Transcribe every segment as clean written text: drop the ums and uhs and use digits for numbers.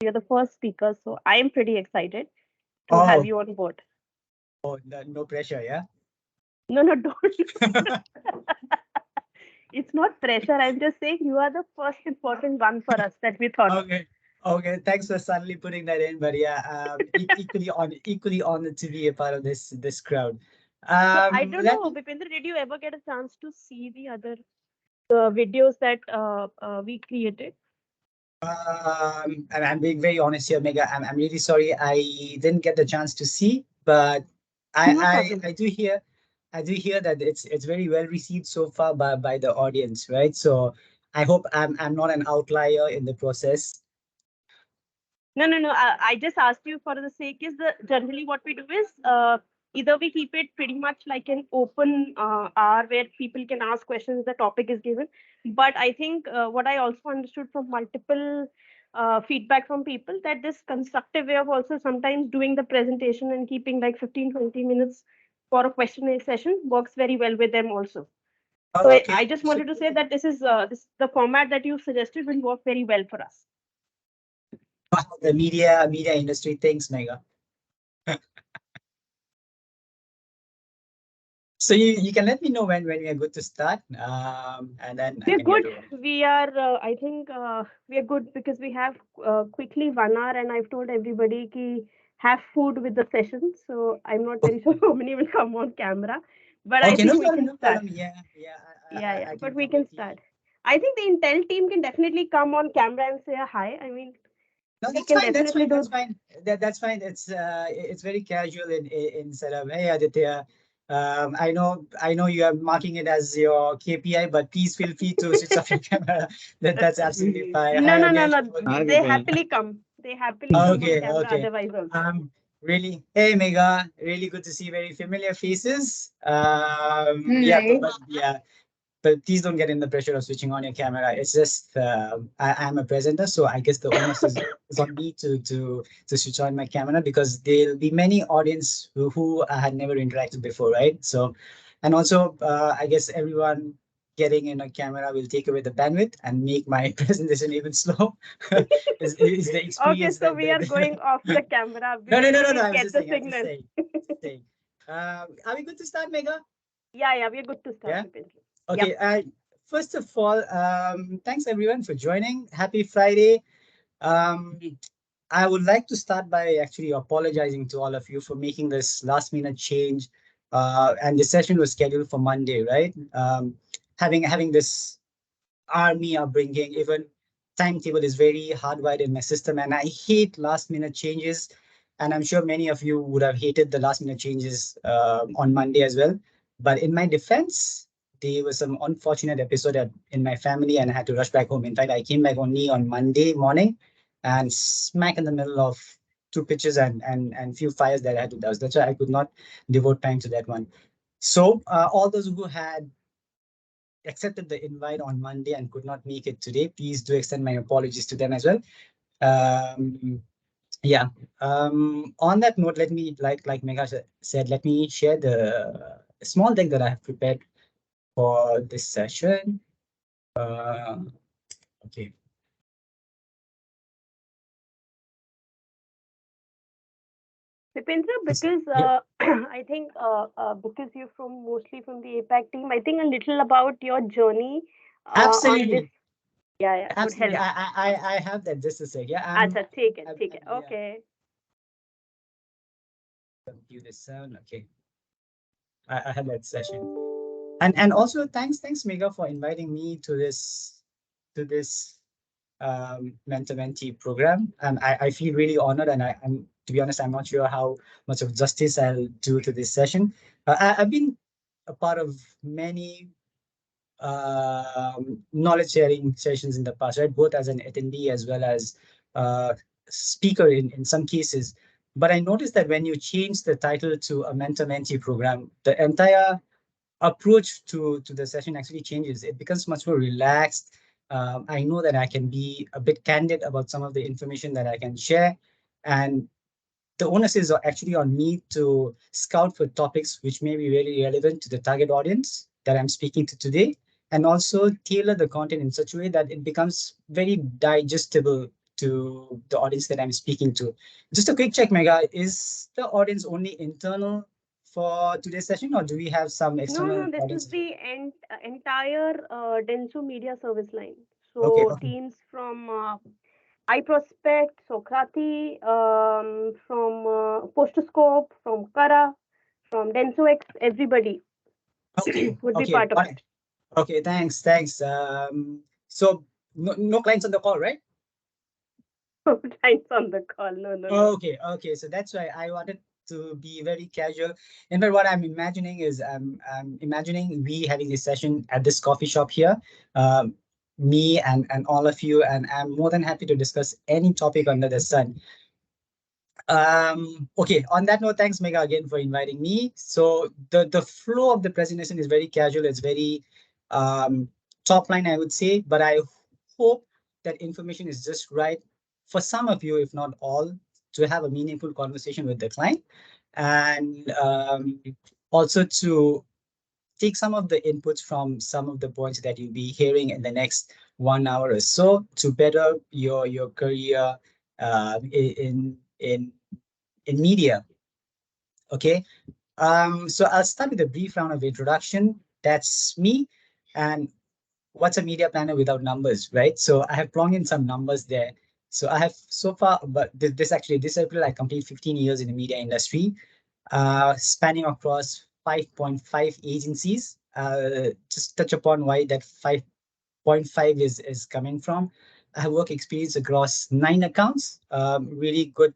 You're the first speaker, so I am pretty excited to have Oh, you on board. oh, no pressure, yeah. No, no, don't. It's not pressure. I'm just saying you are the first important one for us that we thought of. Okay. Okay. Thanks for suddenly putting that in, but yeah, equally honored to be a part of this crowd. So I don't Let know, me. Bipendra, did you ever get a chance to see the other videos that we created? I'm being very honest here, Mega. I'm really sorry. I didn't get the chance to see, but No problem. I do hear that it's very well received so far by the audience, right? So I hope I'm not an outlier in the process. No, no, no. I just asked you for the sake is the generally what we do is either we keep it pretty much like an open hour where people can ask questions, the topic is given. But I think what I also understood from multiple feedback from people that this constructive way of also sometimes doing the presentation and keeping like 15-20 minutes for a question session works very well with them also. So Okay. I just wanted to say that this the format that you suggested will work very well for us. The media industry thinks, Mega. So you can let me know when we are good to start, and then I We're can get good. rolling. We are, I think, we are good because we have quickly 1 hour, and I've told everybody ki have food with the session. So I'm not very sure how many will come on camera, but I Okay, no think we problem, can no start. problem. Yeah, yeah, Yeah, yeah, I but can we can completely. start. I think the Intel team can definitely come on camera and say a hi. I mean, No, we that's can fine. That's definitely fine. do. That's fine. That's fine. It's very casual in setup. Hey Aditya, I know you are marking it as your KPI, but please feel free to switch off your camera. That's absolutely fine. No, Hi no, no, Anish. no. Hi, They Vipin. happily come. They happily come on Okay, camera. okay. Otherwise, also. Really, hey Mega, really good to see very familiar faces. Yeah, Right. yeah, but please don't get in the pressure of switching on your camera. It's just I'm a presenter, so I guess the onus is on me to switch on my camera because there'll be many audience who I had never interacted before, right? So, and also I guess everyone getting in a camera will take away the bandwidth and make my presentation even slow. Is the Okay, experience so that we are going off the camera no, no, because no, we no, no. didn't get the signal. Saying. Are we good to start, Mega? Yeah, yeah, we are good to start, Yeah. Bipendra. Yeah. Okay. First of all, thanks everyone for joining. Happy Friday. Um, I would like to start by actually apologizing to all of you for making this last minute change. And the session was scheduled for Monday, right? Having this army upbringing, even timetable is very hardwired in my system, and I hate last minute changes. And I'm sure many of you would have hated the last minute changes on Monday as well. But in my defense, there was some unfortunate episode in my family, and I had to rush back home. In fact, I came back only on Monday morning, and smack in the middle of two pitches and few fires that I had to douse. That's why I could not devote time to that one. So all those who had accepted the invite on Monday and could not make it today, please do extend my apologies to them as well. Um, yeah. On that note, let me like Megha said, let me share the small deck that I have prepared for this session. Uh, okay. Bipendra, Yes. because Yeah. I think because you're from mostly from the APAC team, I think a little about your journey on this. Absolutely. Yeah, yeah, would Absolutely. help. I have that just a sec. Yeah. Acha, take it. Yeah. Okay. Do this sound. Okay. I have that session. And also thanks Mega for inviting me to this mentor mentee program. And I feel really honored, and I'm to be honest, I'm not sure how much of justice I'll do to this session. I've been a part of many knowledge sharing sessions in the past, right? Both as an attendee as well as speaker in some cases. But I noticed that when you change the title to a mentor mentee program, the entire approach to the session actually changes. It becomes much more relaxed. I know that I can be a bit candid about some of the information that I can share. And the onus is actually on me to scout for topics which may be very relevant to the target audience that I'm speaking to today, and also tailor the content in such a way that it becomes very digestible to the audience that I'm speaking to. Just a quick check, Mega. Is the audience only internal for today's session, or do we have some No, external no, this is audience? the entire Dentsu media service line. Okay, So okay. teams from iProspect, Sokrati, from Postoscope, from Kara, from DensuX, everybody Okay, would be okay, part of got it. it. Okay, thanks. So no clients on the call, right? Thanks on the call. No, no, no. Okay. So that's why I wanted to be very casual. In fact, what I'm imagining is I'm imagining we having this session at this coffee shop here, um, me and all of you, and I'm more than happy to discuss any topic under the sun. Okay, on that note, thanks Mega again for inviting me. So the flow of the presentation is very casual, it's very um top line, I would say, but I hope that information is just right for some of you, if not all, to have a meaningful conversation with the client, and also to take some of the inputs from some of the points that you'll be hearing in the next 1 hour or so to better your career in media. Okay. So I'll start with a brief round of introduction. That's me. And what's a media planner without numbers, right? So I have plugged in some numbers there. So I have so far, but this April, I completed 15 years in the media industry, spanning across 5.5 agencies. Just touch upon why that 5.5 is coming from. I have work experience across 9 accounts, really good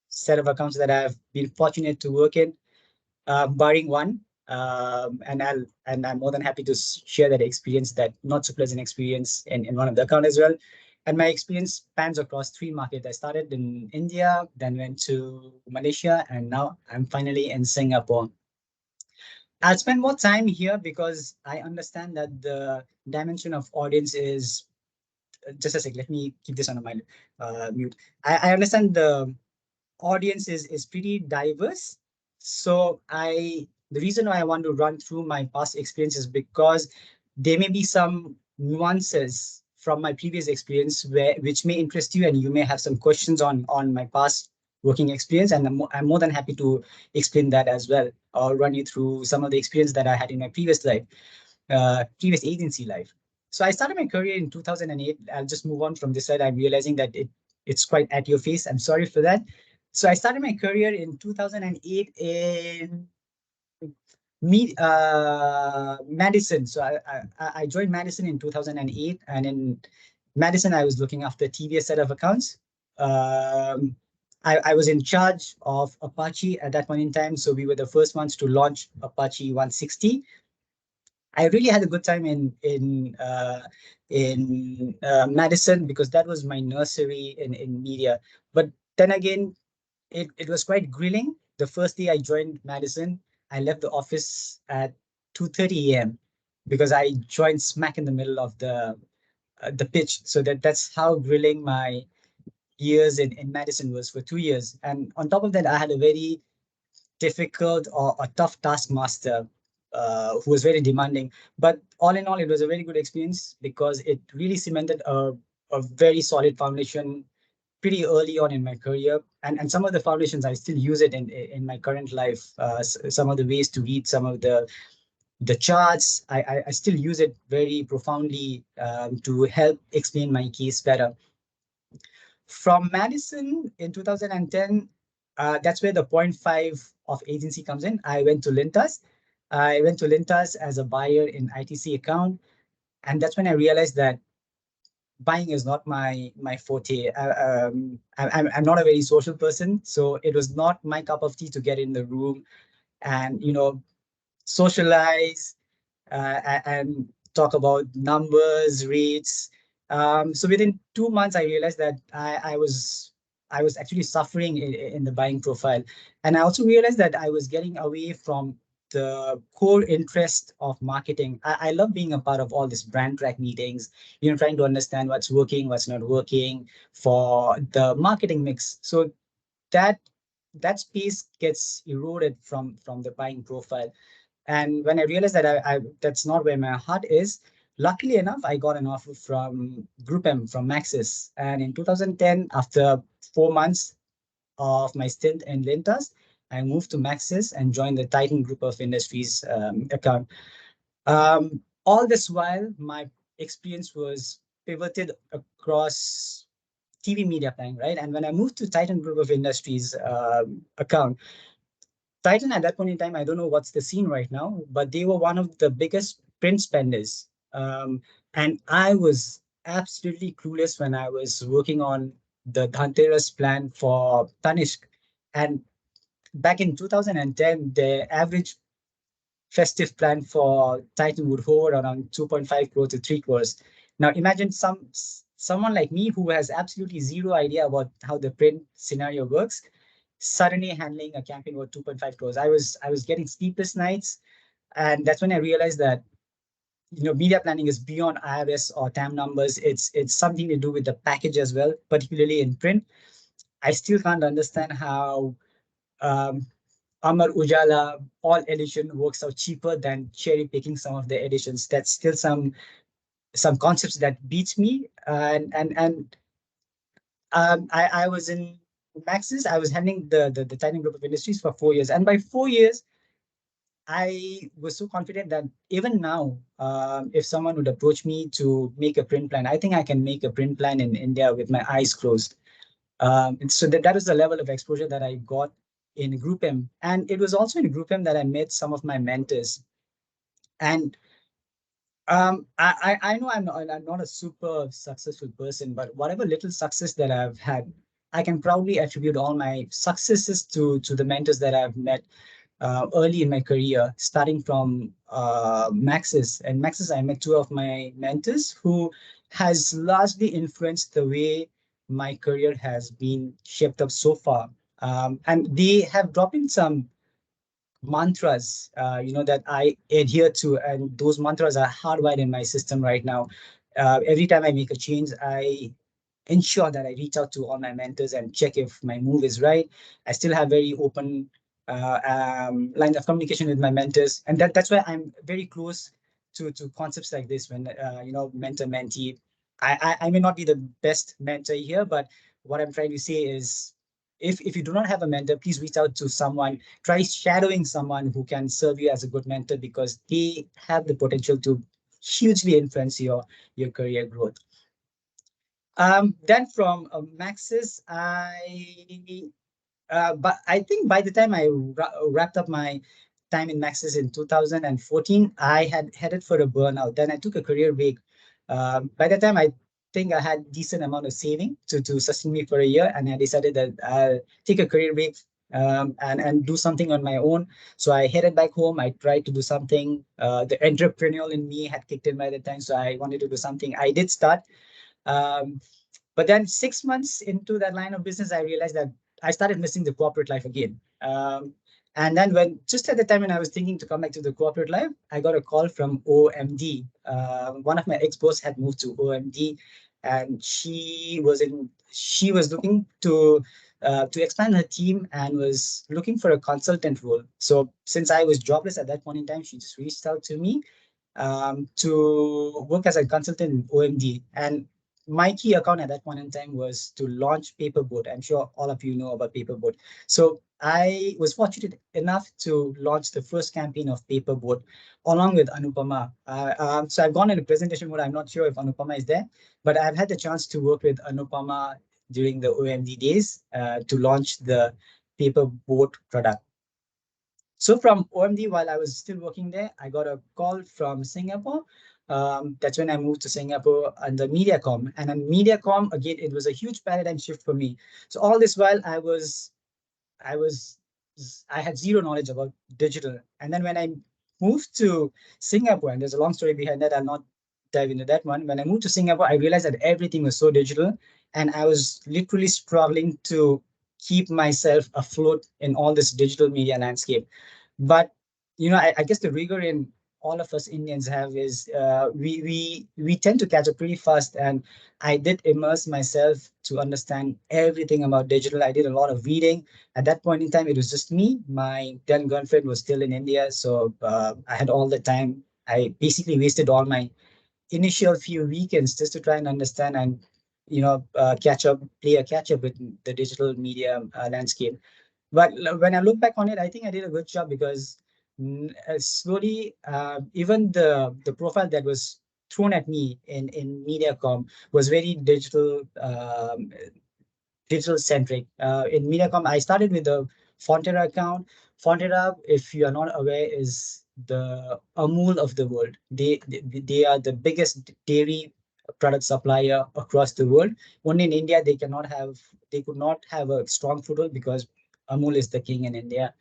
set of accounts that I've been fortunate to work in, barring one. And I'm more than happy to share that experience, that not so pleasant experience in one of the account as well. And my experience spans across three markets. I started in India, then went to Malaysia, and now I'm finally in Singapore. I'll spend more time here because I understand that the dimension of audience is just a sec. Let me keep this on my mute. I understand the audience is pretty diverse. So the reason why I want to run through my past experience is because there may be some nuances from my previous experience which may interest you, and you may have some questions on my past working experience, and I'm more than happy to explain that as well, or run you through some of the experience that I had in my previous life, previous agency life. So I started my career in 2008. I'll just move on from this side. I'm realizing that it's quite at your face. I'm sorry for that. So I started my career in 2008 in Madison. So I joined Madison in 2008, and in Madison I was looking after TVS set of accounts. Um, I was in charge of Apache at that point in time. So we were the first ones to launch Apache 160. I really had a good time in Madison because that was my nursery in media. But then again, it was quite grilling. The first day I joined Madison, I left the office at 2:30 a.m. because I joined smack in the middle of the pitch. So that's how grilling my years in Madison was for 2 years. And on top of that, I had a very difficult or a tough taskmaster who was very demanding. But all in all, it was a very good experience because it really cemented a very solid foundation pretty early on in my career. And some of the foundations, I still use it in my current life. Some of the ways to read some of the charts, I still use it very profoundly to help explain my case better. From Madison in 2010, that's where the point five of agency comes in. I went to Lintas. I went to Lintas as a buyer in ITC account. And that's when I realized that buying is not my forte. I'm not a very social person. So it was not my cup of tea to get in the room and, socialize and talk about numbers, rates. So within 2 months, I realized that I was actually suffering in the buying profile, and I also realized that I was getting away from the core interest of marketing. I love being a part of all these brand track meetings, trying to understand what's working, what's not working for the marketing mix. So that that space gets eroded from the buying profile. And when I realized that that's not where my heart is, Luckily enough, I got an offer from Group M from Maxis. And in 2010, after 4 months of my stint in Lintas, I moved to Maxis and joined the Titan Group of Industries account. All this while, my experience was pivoted across TV media planning, right? And when I moved to Titan Group of Industries account, Titan at that point in time, I don't know what's the scene right now, but they were one of the biggest print spenders. And I was absolutely clueless when I was working on the Dhanteras plan for Tanishq. And back in 2010, the average festive plan for Titan would hover around 2.5 crore to 3 crores. Now imagine someone like me who has absolutely zero idea about how the print scenario works, suddenly handling a campaign worth 2.5 crores. I was getting sleepless nights, and that's when I realized that media planning is beyond IRS or TAM numbers. It's something to do with the package as well, particularly in print. I still can't understand how um, Amar Ujala all edition works out cheaper than cherry picking some of the editions. That's still some concepts that beats me. And I was in Maxis. I was handling the Titan Group of Industries for 4 years, and by 4 years, I was so confident that even now, if someone would approach me to make a print plan, I think I can make a print plan in India with my eyes closed. And so that is the level of exposure that I got in Group M. And it was also in Group M that I met some of my mentors. And I know I'm not a super successful person, but whatever little success that I've had, I can proudly attribute all my successes to the mentors that I've met early in my career, starting from Maxis. And Maxis, I met two of my mentors who has largely influenced the way my career has been shaped up so far. And they have dropped in some mantras, that I adhere to, and those mantras are hardwired in my system right now. Every time I make a change, I ensure that I reach out to all my mentors and check if my move is right. I still have very open lines of communication with my mentors, and that's why I'm very close to concepts like this. When mentor mentee, I may not be the best mentor here, but what I'm trying to say is, if you do not have a mentor, please reach out to someone. Try shadowing someone who can serve you as a good mentor, because they have the potential to hugely influence your career growth. Then from Maxis, but I think by the time I wrapped up my time in Maxis in 2014, I had headed for a burnout. Then I took a career break. By the time I think I had decent amount of saving to sustain me for a year, and I decided that I'll take a career break and do something on my own. So I headed back home. I tried to do something. The entrepreneurial in me had kicked in by the time, so I wanted to do something. I did start. Um, but then 6 months into that line of business, I realized that I started missing the corporate life again. And then just at the time when I was thinking to come back to the corporate life, I got a call from OMD. One of my ex-boss had moved to OMD, and she was looking to expand her team and was looking for a consultant role. So since I was jobless at that point in time, she just reached out to me to work as a consultant in OMD. And my key account at that point in time was to launch Paperboard. I'm sure all of you know about Paperboard. So I was fortunate enough to launch the first campaign of Paperboard along with Anupama. So I've gone into presentation mode. I'm not sure if Anupama is there, but I've had the chance to work with Anupama during the OMD days to launch the Paperboard product. So from OMD, while I was still working there, I got a call from Singapore. That's when I moved to Singapore under MediaCom. And on MediaCom, again, it was a huge paradigm shift for me. So all this while, I was, I had zero knowledge about digital. And then when I moved to Singapore, and there's a long story behind that, I'll not dive into that one. When I moved to Singapore, I realized that everything was so digital, and I was literally struggling to keep myself afloat in all this digital media landscape. But I guess the rigor in all of us Indians have is we tend to catch up pretty fast, and I did immerse myself to understand everything about digital. I did a lot of reading. At that point in time, it was just me. My then girlfriend was still in India, so I had all the time. I basically wasted all my initial few weekends just to try and understand and play a catch up with the digital media landscape. But when I look back on it, I think I did a good job because slowly, even the profile that was thrown at me in MediaCom was very digital centric. In MediaCom, I started with the Fontera account. Fontera, if you are not aware, is the Amul of the world. They are the biggest dairy product supplier across the world. Only in India they could not have a strong foothold because Amul is the king in India.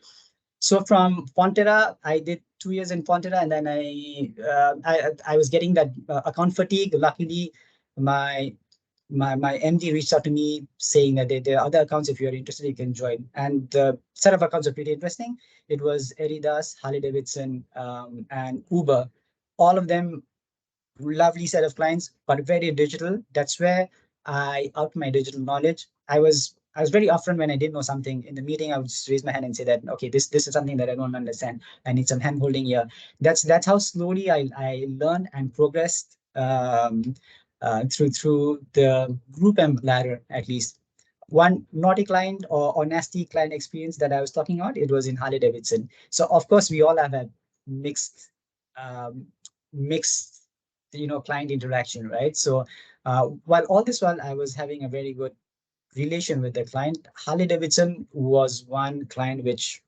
So from Fontera, I did 2 years in Fontera, and then I was getting that account fatigue. Luckily, my my MD reached out to me saying that there are other accounts. If you're interested, you can join. And the set of accounts are pretty interesting. It was Adidas, Harley Davidson, and Uber. All of them lovely set of clients, but very digital. That's where I upped my digital knowledge. I was very upfront when I didn't know something in the meeting. I would just raise my hand and say that okay, this is something that I don't understand. I need some hand holding here. That's how slowly I learned and progressed through the group and ladder at least. One naughty client or nasty client experience that I was talking about, it was in Harley Davidson. So of course we all have had mixed um, mixed client interaction, right? So while all this while I was having a very good relation with the client, Harley Davidson was one client which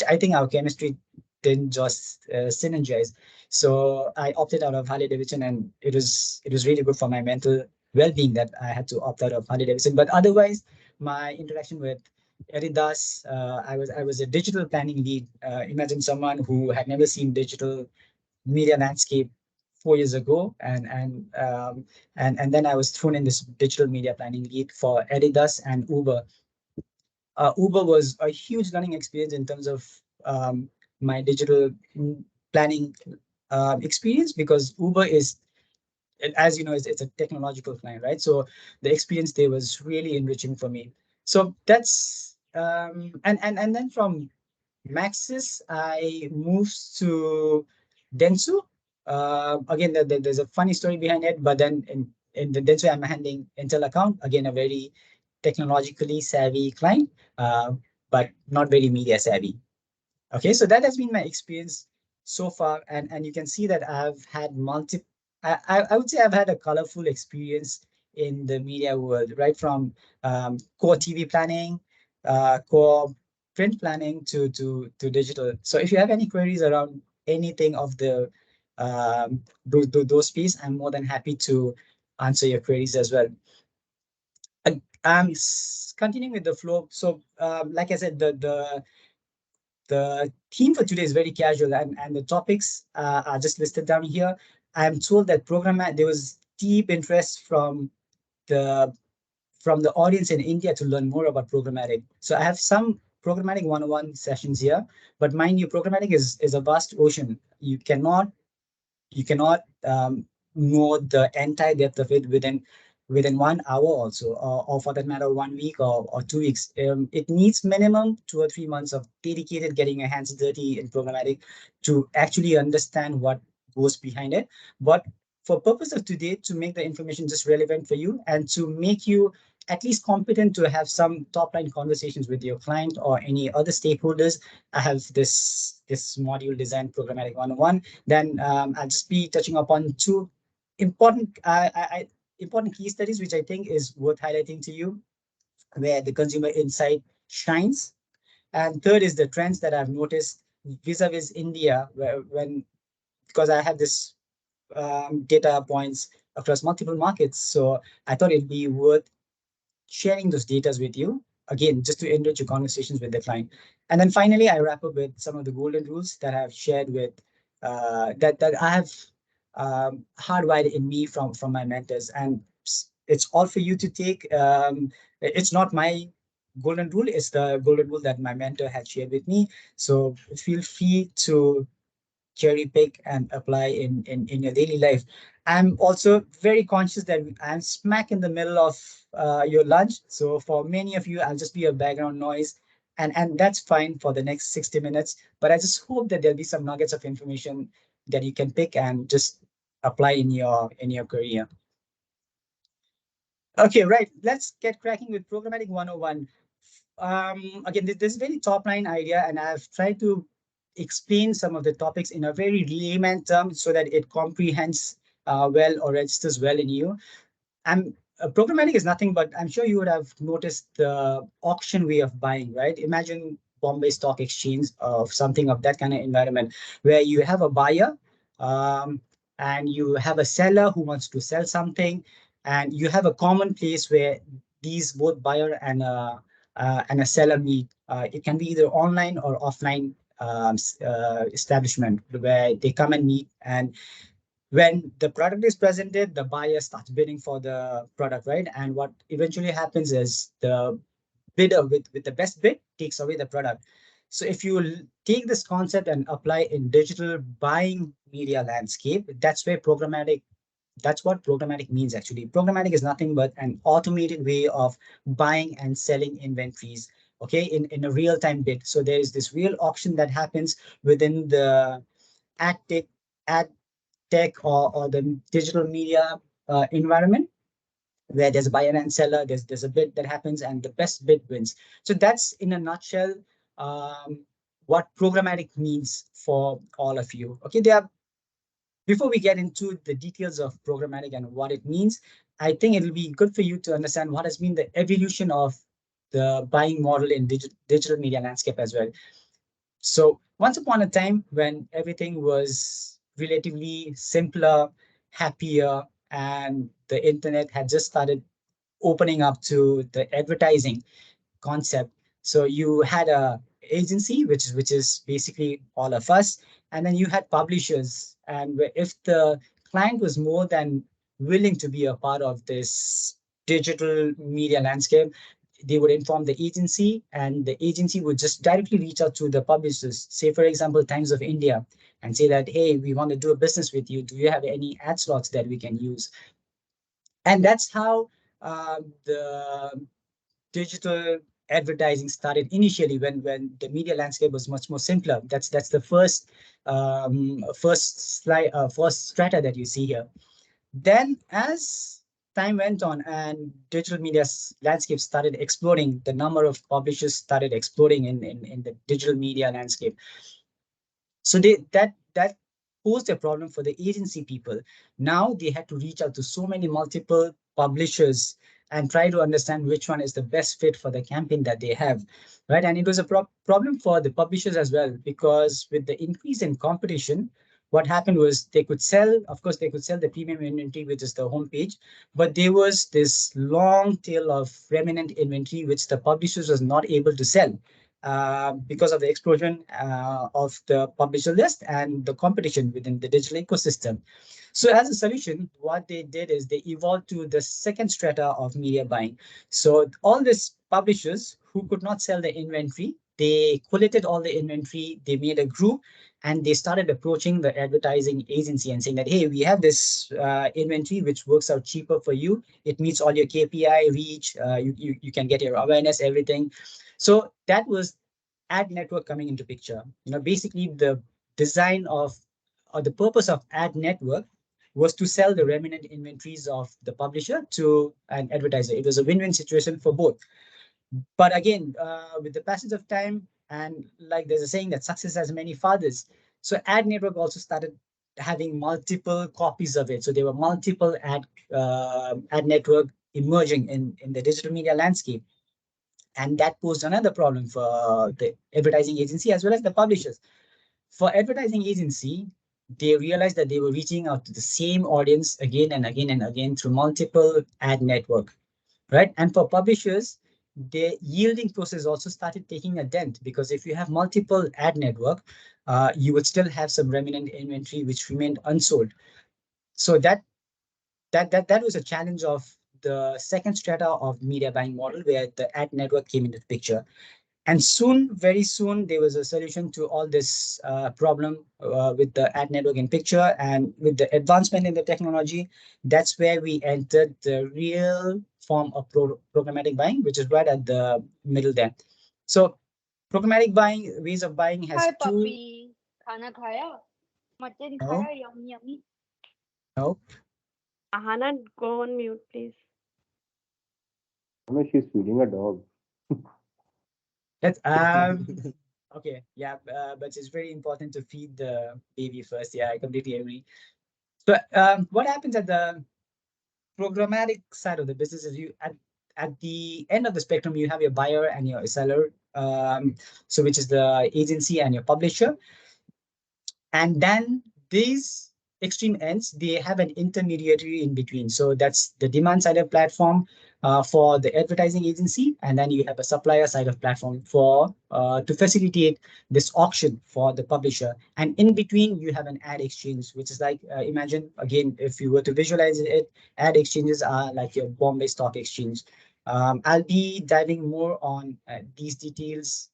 I think our chemistry didn't just synergize. So I opted out of Harley Davidson, and it was really good for my mental well-being that I had to opt out of Harley Davidson. But otherwise, my interaction with Eridas, I was a digital planning lead. Imagine someone who had never seen digital media landscape 4 years ago, and then I was thrown in this digital media planning lead for Adidas and Uber. Uber was a huge learning experience in terms of my digital planning experience because Uber is, as you know, it's a technological client, right? So the experience there was really enriching for me. So that's and then from Maxis, I moved to Dentsu. Again, there's a funny story behind it, but then in the Dentsu, I'm handling Intel account. Again, a very technologically savvy client, but not very media savvy. Okay, so that has been my experience so far, and you can see that I've had multiple. I would say I've had a colorful experience in the media world, right from core TV planning, core print planning to digital. So if you have any queries around anything of the those piece, I'm more than happy to answer your queries as well. Continuing with the flow. So, like I said, the theme for today is very casual, and the topics are just listed down here. I'm told that there was deep interest the from the audience in India to learn more about programmatic. So I have some programmatic 101 sessions here, but mind you, programmatic is a vast ocean. You cannot know the entire depth of it within 1 hour also, or for that matter 1 week or 2 weeks. It needs minimum 2 or 3 months of dedicated getting your hands dirty in programmatic to actually understand what goes behind it. But for purpose of today, to make the information just relevant for you and to make you at least competent to have some top line conversations with your client or any other stakeholders, I have this module designed programmatic 101. Then I'll just be touching upon two important important case studies, which I think is worth highlighting to you, where the consumer insight shines. And third is the trends that I've noticed vis-a-vis India, when because I have this data points across multiple markets, so I thought it'd be worth sharing those data with you again, just to enrich your conversations with the client. And then finally, I wrap up with some of the golden rules that I've shared with that I have hardwired in me from my mentors, and it's all for you to take. It's not my golden rule; it's the golden rule that my mentor had shared with me. So feel free to cherry pick and apply in your daily life. I'm also very conscious that I'm smack in the middle of your lunch. So for many of you, I'll just be a background noise. And that's fine for the next 60 minutes. But I just hope that there'll be some nuggets of information that you can pick and just apply in your career. Okay, right. Let's get cracking with programmatic 101. Again, this is very top line idea, and I've tried to explain some of the topics in a very layman term so that it comprehends well or registers well in you. Programmatic is nothing but I'm sure you would have noticed the auction way of buying, right? Imagine Bombay Stock Exchange of something of that kind of environment where you have a buyer um, and you have a seller who wants to sell something, and you have a common place where these both buyer and a seller meet. It can be either online or offline establishment where they come and meet, and when the product is presented, the buyer starts bidding for the product, right? And what eventually happens is the bidder with the best bid takes away the product. So if you take this concept and apply in digital buying media landscape, that's what programmatic means actually. Programmatic is nothing but an automated way of buying and selling inventories, okay, in a real-time bid. So there is this real auction that happens within the ad tech ad tech or the digital media environment where there's a buyer and seller, there's a bid that happens, and the best bid wins. So that's in a nutshell what programmatic means for all of you. Okay, before we get into the details of programmatic and what it means, I think it'll be good for you to understand what has been the evolution of the buying model in digital media landscape as well. So once upon a time when everything was relatively simpler, happier, and the internet had just started opening up to the advertising concept. So you had a agency, which is basically all of us, and then you had publishers. And if the client was more than willing to be a part of this digital media landscape, they would inform the agency, and the agency would just directly reach out to the publishers. Say, for example, Times of India, and say that, hey, we want to do a business with you. Do you have any ad slots that we can use? And that's how the digital advertising started initially when the media landscape was much more simpler. That's the first strata that you see here. Then as time went on and digital media landscape started exploding, the number of publishers started exploding in the digital media landscape. So that posed a problem for the agency people. Now they had to reach out to so many multiple publishers and try to understand which one is the best fit for the campaign that they have, right? And it was a problem for the publishers as well, because with the increase in competition, what happened was they could sell, of course, they could sell the premium inventory, which is the homepage, but there was this long tail of remnant inventory which the publishers was not able to sell because of the explosion of the publisher list and the competition within the digital ecosystem. So as a solution, what they did is they evolved to the second strata of media buying. So all these publishers who could not sell the inventory, they collated all the inventory, they made a group, and they started approaching the advertising agency and saying that, hey, we have this inventory which works out cheaper for you. It meets all your KPI, reach, you can get your awareness, everything. So that was ad network coming into picture. Basically the design of or the purpose of ad network was to sell the remnant inventories of the publisher to an advertiser. It was a win-win situation for both. But again, with the passage of time, and like there's a saying that success has many fathers. So ad network also started having multiple copies of it. So there were multiple ad network emerging in the digital media landscape. And that posed another problem for the advertising agency as well as the publishers. For advertising agency, they realized that they were reaching out to the same audience again and again and again through multiple ad network, right? And for publishers, the yielding process also started taking a dent, because if you have multiple ad network, you would still have some remnant inventory which remained unsold. So that was a challenge of the second strata of media buying model, where the ad network came into the picture. And soon, very soon, there was a solution to all this problem with the ad network in picture. And with the advancement in the technology, that's where we entered the real form of programmatic buying, which is right at the middle there. So programmatic buying, ways of buying has Hi two. puppy, खाना खाया? Mutton Oh, खाया? Yummy yummy. No. Ahana, go on mute, please. I mean, she's feeding a dog. Let's okay, yeah, but it's very important to feed the baby first. Yeah, I completely agree. So what happens at the programmatic side of the business is you at the end of the spectrum you have your buyer and your seller, so which is the agency and your publisher. And then these extreme ends, they have an intermediary in between. So that's the demand side of platform for the advertising agency, and then you have a supplier side of platform for to facilitate this auction for the publisher. And in between, you have an ad exchange, which is like imagine again if you were to visualize it, ad exchanges are like your Bombay Stock Exchange. I'll be diving more on these details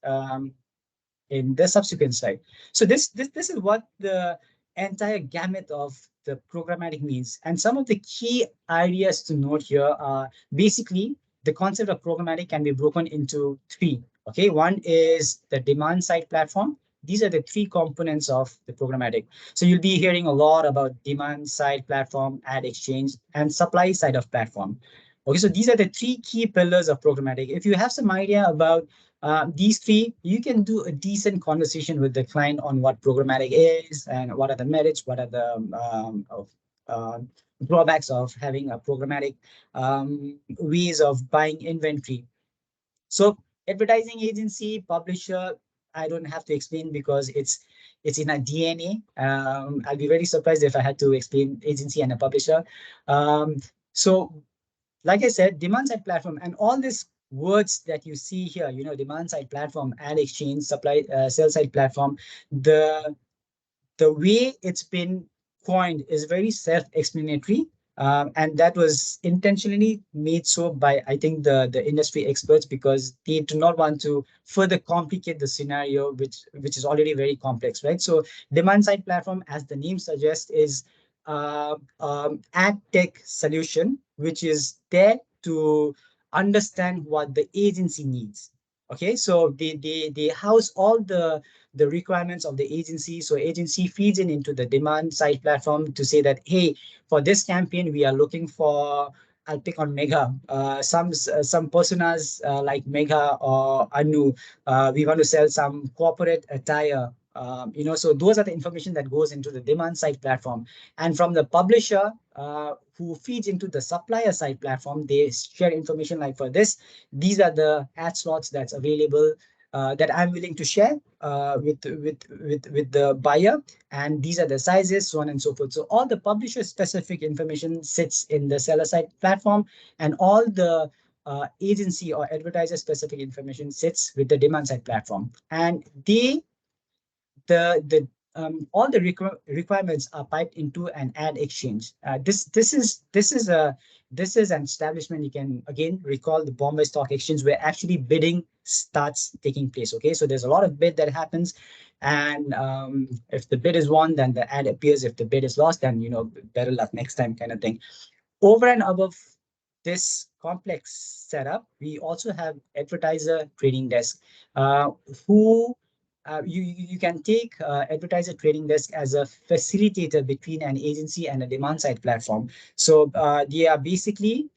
in the subsequent slide. So this is what the entire gamut of the programmatic means. And some of the key ideas to note here are basically the concept of programmatic can be broken into three. Okay, one is the demand side platform. These are the three components of the programmatic. So you'll be hearing a lot about demand side platform, ad exchange, and supply side of platform. Okay, so these are the three key pillars of programmatic. If you have some idea about these three, you can do a decent conversation with the client on what programmatic is and what are the merits, what are the uh, drawbacks of having a programmatic ways of buying inventory. So advertising agency, publisher, I don't have to explain because it's in our DNA. I'll be very surprised if I had to explain agency and a publisher. Um, so like I said, demand side platform and all these words that you see here, demand side platform, ad exchange, supply, sell side platform, the the way it's been coined is very self-explanatory. And that was intentionally made so by, I think, the industry experts because they do not want to further complicate the scenario, which is already very complex, right? So, demand side platform, as the name suggests, is ad tech solution, which is there to understand what the agency needs. Okay, so they house all the requirements of the agency. So agency feeds in into the demand side platform to say that, hey, for this campaign, we are looking for, I'll pick on Mega, some personas like Mega or Anu. We want to sell some corporate attire. So those are the information that goes into the demand side platform. And from the publisher who feeds into the supplier side platform, they share information like for this, these are the ad slots that's available that I'm willing to share with the buyer, and these are the sizes, so on and so forth. So all the publisher specific information sits in the seller side platform, and all the agency or advertiser specific information sits with the demand side platform, and the all the requirements are piped into an ad exchange. This is an establishment. You can again recall the Bombay Stock Exchange where actually bidding starts taking place. Okay, so there's a lot of bid that happens, and if the bid is won, then the ad appears. If the bid is lost, then better luck next time, kind of thing. Over and above this complex setup, we also have advertiser trading desk, uh, who you can take advertiser trading desk as a facilitator between an agency and a demand side platform. So they are basically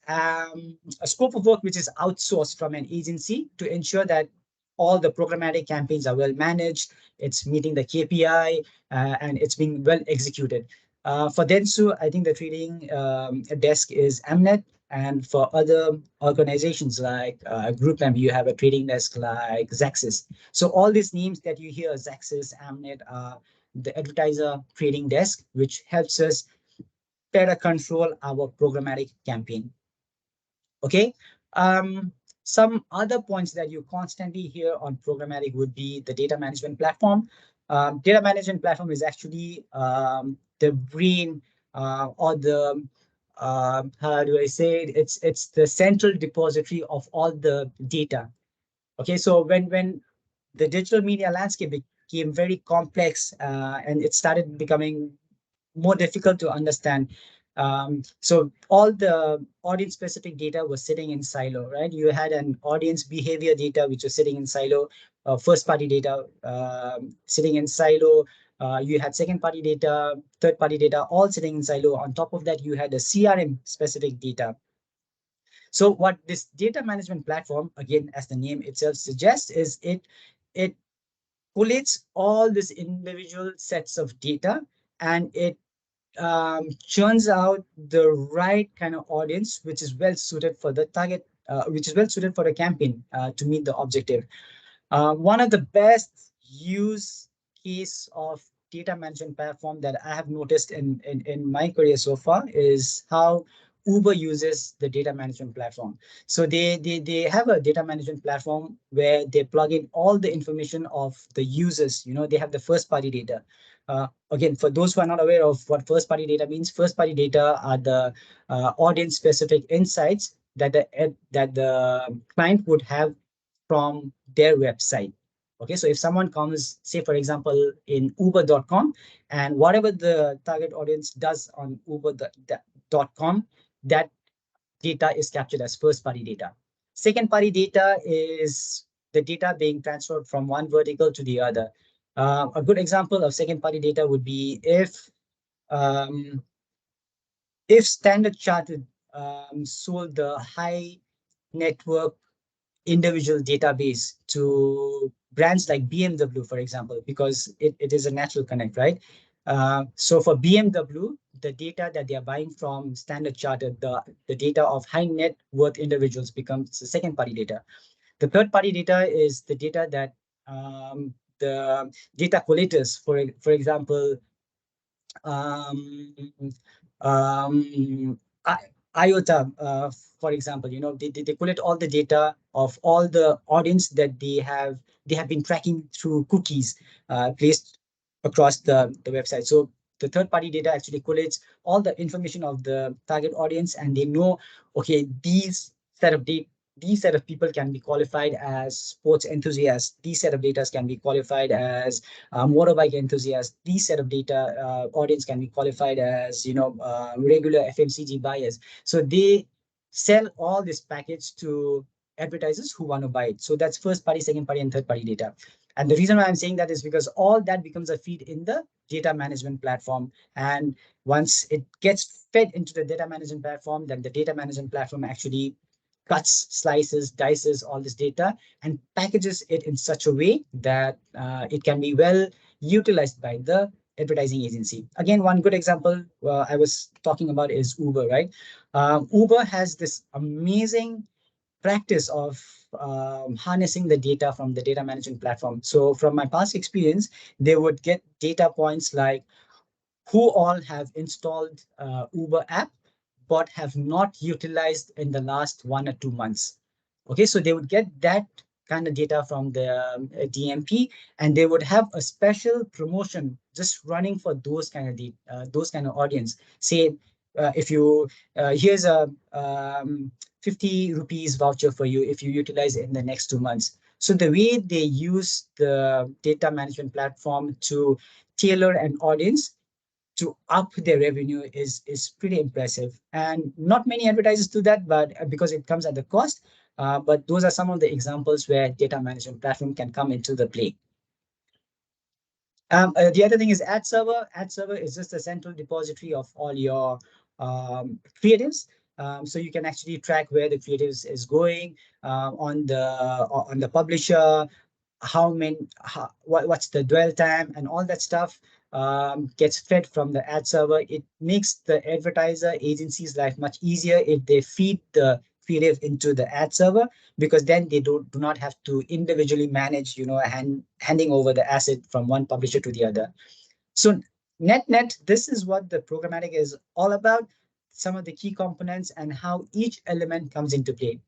a scope of work which is outsourced from an agency to ensure that all the programmatic campaigns are well managed, it's meeting the KPI, and it's being well executed. For Dentsu, I think the trading desk is Amnet, and for other organizations like GroupM, you have a trading desk like Zaxis. So all these names that you hear, Zaxis, Amnet, are the advertiser trading desk, which helps us better control our programmatic campaign. Okay. Um, some other points that you constantly hear on programmatic would be the data management platform. Data management platform is actually the brain or the how do I say it? It's the central depository of all the data. Okay, so when the digital media landscape became very complex and it started becoming more difficult to understand. So all the audience specific data was sitting in silo, right? You had an audience behavior data which was sitting in silo, first party data sitting in silo. you had second-party data, third-party data, all sitting in silo. On top of that, you had a CRM-specific data. So what this data management platform, again, as the name itself suggests, is it collates all these individual sets of data, and it churns out the right kind of audience, which is well suited for the target, which is well suited for the campaign to meet the objective. One of the best use case of data management platform that I have noticed in my career so far is how Uber uses the data management platform. So they have a data management platform where they plug in all the information of the users. They have the first party data. Again, for those who are not aware of what first party data means, first party data are the audience specific insights that the client would have from their website. Okay, so if someone comes, say for example, in uber.com, and whatever the target audience does on uber.com, that data is captured as first party data. Second party data is the data being transferred from one vertical to the other. A good example of second party data would be um, if Standard Chartered sold the high network individual database to brands like BMW, for example, because it is a natural connect, right? So for BMW, the data that they are buying from Standard Chartered, the data of high net worth individuals becomes the second party data. The third party data is the data that the data collators, for example, um, um, IOTA, for example, they collect all the data of all the audience that they have been tracking through cookies placed across the website. So the third party data actually collates all the information of the target audience, and they know, okay, these set of people can be qualified as sports enthusiasts. These set of data can be qualified as motorbike enthusiasts. These set of data audience can be qualified as regular FMCG buyers. So they sell all this package to advertisers who want to buy it. So that's first party, second party, and third party data. And the reason why I'm saying that is because all that becomes a feed in the data management platform. And once it gets fed into the data management platform, then the data management platform actually cuts, slices, dices all this data and packages it in such a way that it can be well utilized by the advertising agency. Again, one good example I was talking about is Uber, right? Uber has this amazing practice of harnessing the data from the data management platform. So from my past experience, they would get data points like who all have installed Uber app but have not utilized in the last 1 or 2 months. Okay, so they would get that kind of data from the DMP, and they would have a special promotion just running for those kind of audience. Say, if you here's a 50 rupees voucher for you if you utilize it in the next 2 months. So the way they use the data management platform to tailor an audience to up their revenue is pretty impressive. And not many advertisers do that, but because it comes at the cost. But those are some of the examples where data management platform can come into the play. The other thing is ad server. Ad server is just a central depository of all your creatives. So you can actually track where the creatives is going on the publisher, what's the dwell time, and all that stuff gets fed from the ad server. It makes the advertiser agency's life much easier if they feed the creative into the ad server, because then they do not have to individually manage, handing over the asset from one publisher to the other. So net, this is what the programmatic is all about, some of the key components and how each element comes into play.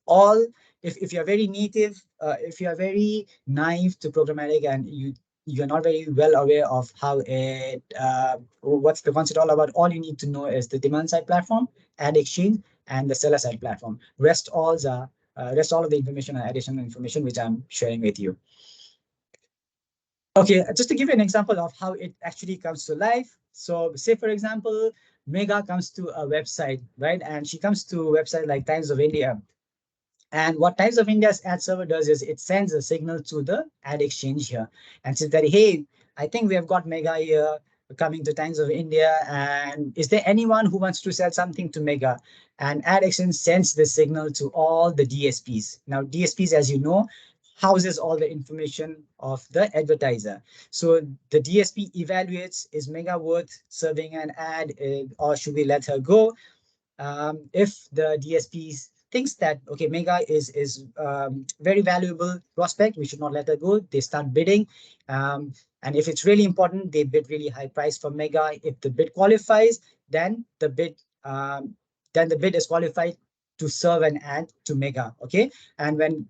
All if you're very native, if you are very naive to programmatic and you're not very well aware of how what's the concept all about, all you need to know is the demand side platform, ad exchange, and the seller side platform. Rest all of the information are additional information which I'm sharing with you. Okay, just to give you an example of how it actually comes to life. So say, for example, Mega comes to a website, right? And she comes to a website like Times of India. And what Times of India's ad server does is it sends a signal to the ad exchange here and says that, hey, I think we have got Mega here coming to Times of India. And is there anyone who wants to sell something to Mega? And Ad Exchange sends this signal to all the DSPs. Now, DSPs, as you know, houses all the information of the advertiser. So the DSP evaluates, is Mega worth serving an ad, or should we let her go? If the DSP thinks that, okay, Mega is very valuable prospect, we should not let her go, they start bidding. And if it's really important, they bid really high price for Mega. If the bid qualifies, then the bid is qualified to serve an ad to Mega. Okay, and when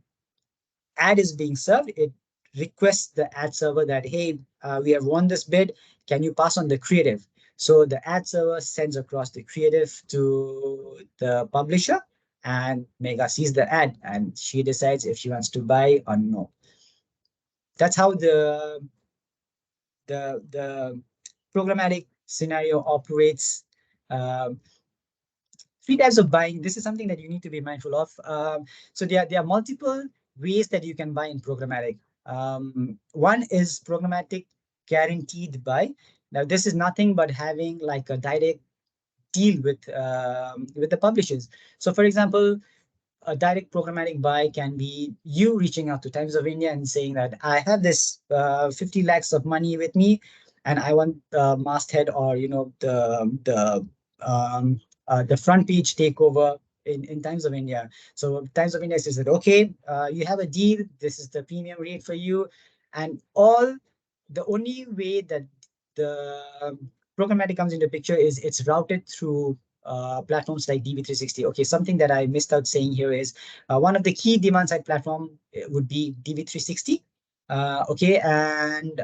ad is being served, it requests the ad server that, hey, we have won this bid. Can you pass on the creative? So the ad server sends across the creative to the publisher, and Mega sees the ad and she decides if she wants to buy or no. That's how the programmatic scenario operates. Um, Three types of buying. This is something that you need to be mindful of. So there are multiple ways that you can buy in programmatic. One is programmatic guaranteed buy. Now, this is nothing but having like a direct deal with the publishers. So, for example, a direct programmatic buy can be you reaching out to Times of India and saying that I have this 50 lakhs of money with me, and I want the masthead, or the front page takeover in Times of India. So Times of India says that, okay, you have a deal. This is the premium rate for you, and all the only way that the programmatic comes into picture is it's routed through platforms like DV360. Okay, something that I missed out saying here is one of the key demand side platform would be DV360. Okay, and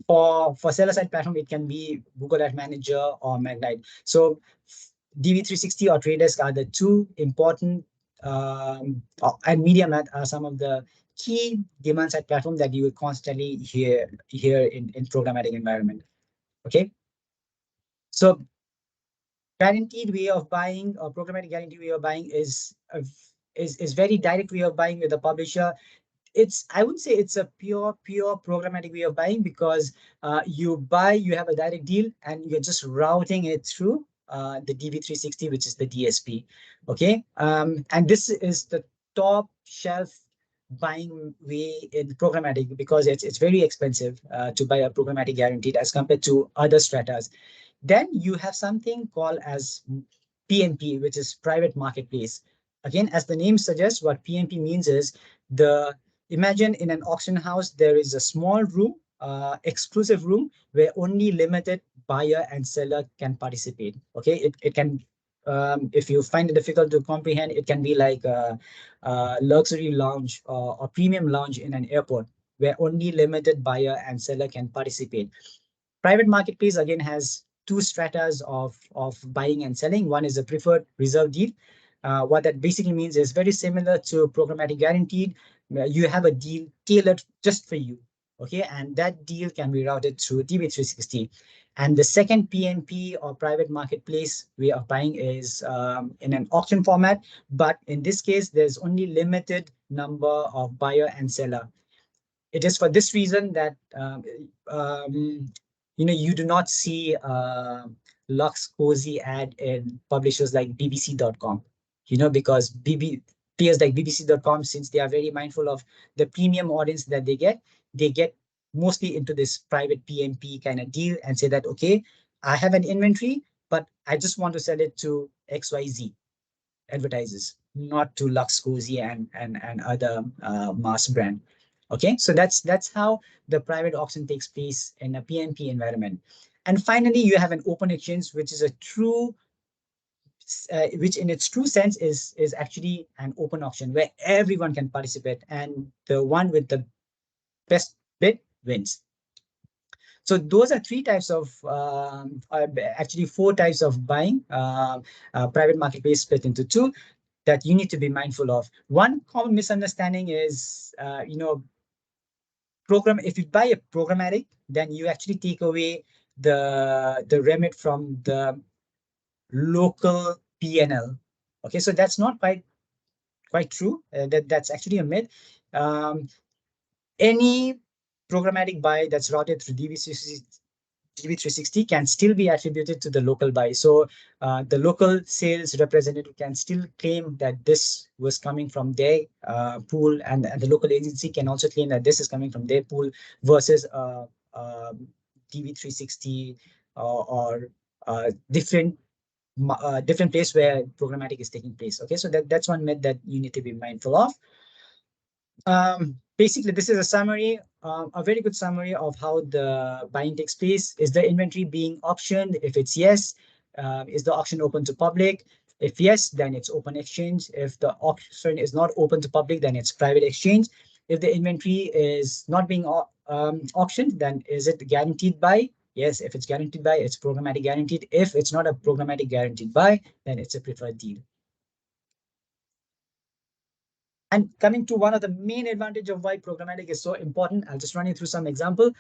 for seller side platform, it can be Google Ad Manager or Magnite. So DV360 or Tradesk are the two important, and MediaMath are some of the key demand side platform that you will constantly hear in programmatic environment. Okay, so guaranteed way of buying, or programmatic guaranteed way of buying, is very direct way of buying with the publisher. It's, I would say it's a pure programmatic way of buying, because you buy, you have a direct deal, and you're just routing it through the DV360, which is the DSP. Okay, and this is the top shelf buying way in programmatic, because it's very expensive to buy a programmatic guaranteed as compared to other stratas. Then you have something called as PMP, which is private marketplace. Again, as the name suggests, what PMP means is imagine in an auction house, there is a small room, exclusive room, where only limited buyer and seller can participate. Okay, it can, if you find it difficult to comprehend, it can be like a luxury lounge or premium lounge in an airport, where only limited buyer and seller can participate. Private marketplace again has two stratas of buying and selling. One is a preferred reserve deal. What that basically means is very similar to programmatic guaranteed. You have a deal tailored just for you. Okay, and that deal can be routed through DB360. And the second PMP, or private marketplace way of buying, is in an auction format. But in this case, there's only limited number of buyer and seller. It is for this reason that you do not see Lux Cozy ad in publishers like BBC.com. Because players like BBC.com, since they are very mindful of the premium audience that they get mostly into this private PMP kind of deal and say that, okay, I have an inventory, but I just want to sell it to XYZ advertisers, not to Lux Cozy and other mass brand. Okay, so that's how the private auction takes place in a PMP environment. And finally, you have an open exchange, which is a true, which in its true sense is actually an open auction where everyone can participate, and the one with the best bid wins. So those are three types of, actually four types of buying. Private marketplace split into two that you need to be mindful of. One common misunderstanding is, if you buy a programmatic, then you actually take away the remit from the local PNL. Okay, so that's not quite true. That's actually a myth. Any programmatic buy that's routed through DV360 can still be attributed to the local buy. So the local sales representative can still claim that this was coming from their pool, and the local agency can also claim that this is coming from their pool versus DV360 or different different place where programmatic is taking place. Okay, so that's one myth that you need to be mindful of. Basically, this is a summary, a very good summary of how the buying takes place. Is the inventory being auctioned? If it's yes, is the auction open to public? If yes, then it's open exchange. If the auction is not open to public, then it's private exchange. If the inventory is not being auctioned, then is it guaranteed buy? Yes, if it's guaranteed buy, it's programmatic guaranteed. If it's not a programmatic guaranteed buy, then it's a preferred deal. And coming to one of the main advantage of why programmatic is so important, I'll just run you through some example.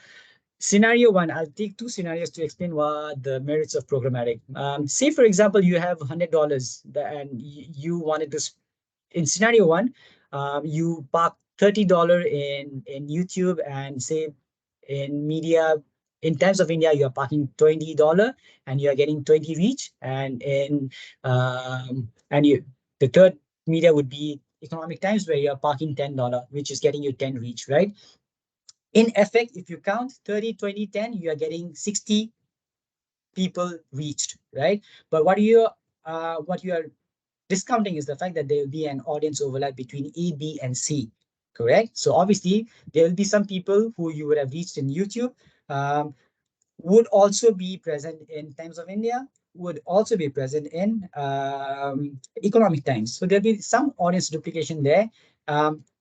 Scenario one, I'll take two scenarios to explain what the merits of programmatic. Say, for example, you have $100 and you wanted to, in scenario one, you park $30 in YouTube, and say in media, in Times of India, you're parking $20 and you're getting 20 reach. And in the third media would be Economic Times, where you're parking $10, which is getting you 10 reach, right? In effect, if you count 30, 20, 10, you are getting 60 people reached, right? But what you are discounting is the fact that there will be an audience overlap between A, B, and C, correct? So obviously, there will be some people who you would have reached in YouTube, would also be present in Times of India, would also be present in Economic Times. So there'll be some audience duplication there.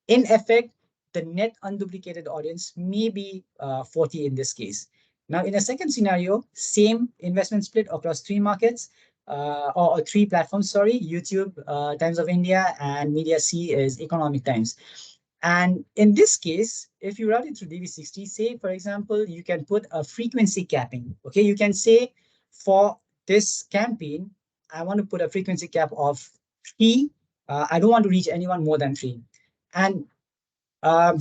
In effect, the net unduplicated audience may be 40 in this case. Now, in a second scenario, same investment split across three markets, or three platforms, sorry, YouTube, Times of India, and Media C is Economic Times. And in this case, if you route it through DV60, say, for example, you can put a frequency capping. Okay, you can say for this campaign, I want to put a frequency cap of 3. I don't want to reach anyone more than 3. And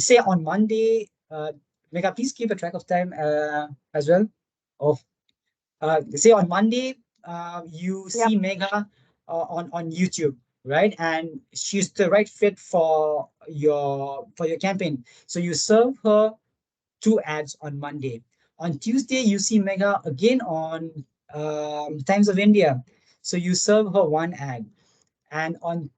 say on Monday, Mega, please keep a track of time as well. Of say on Monday, you see Mega on YouTube, right? And she's the right fit for your campaign. So you serve her 2 ads on Monday. On Tuesday, you see Mega again on Times of India. So you serve her 1 ad. And on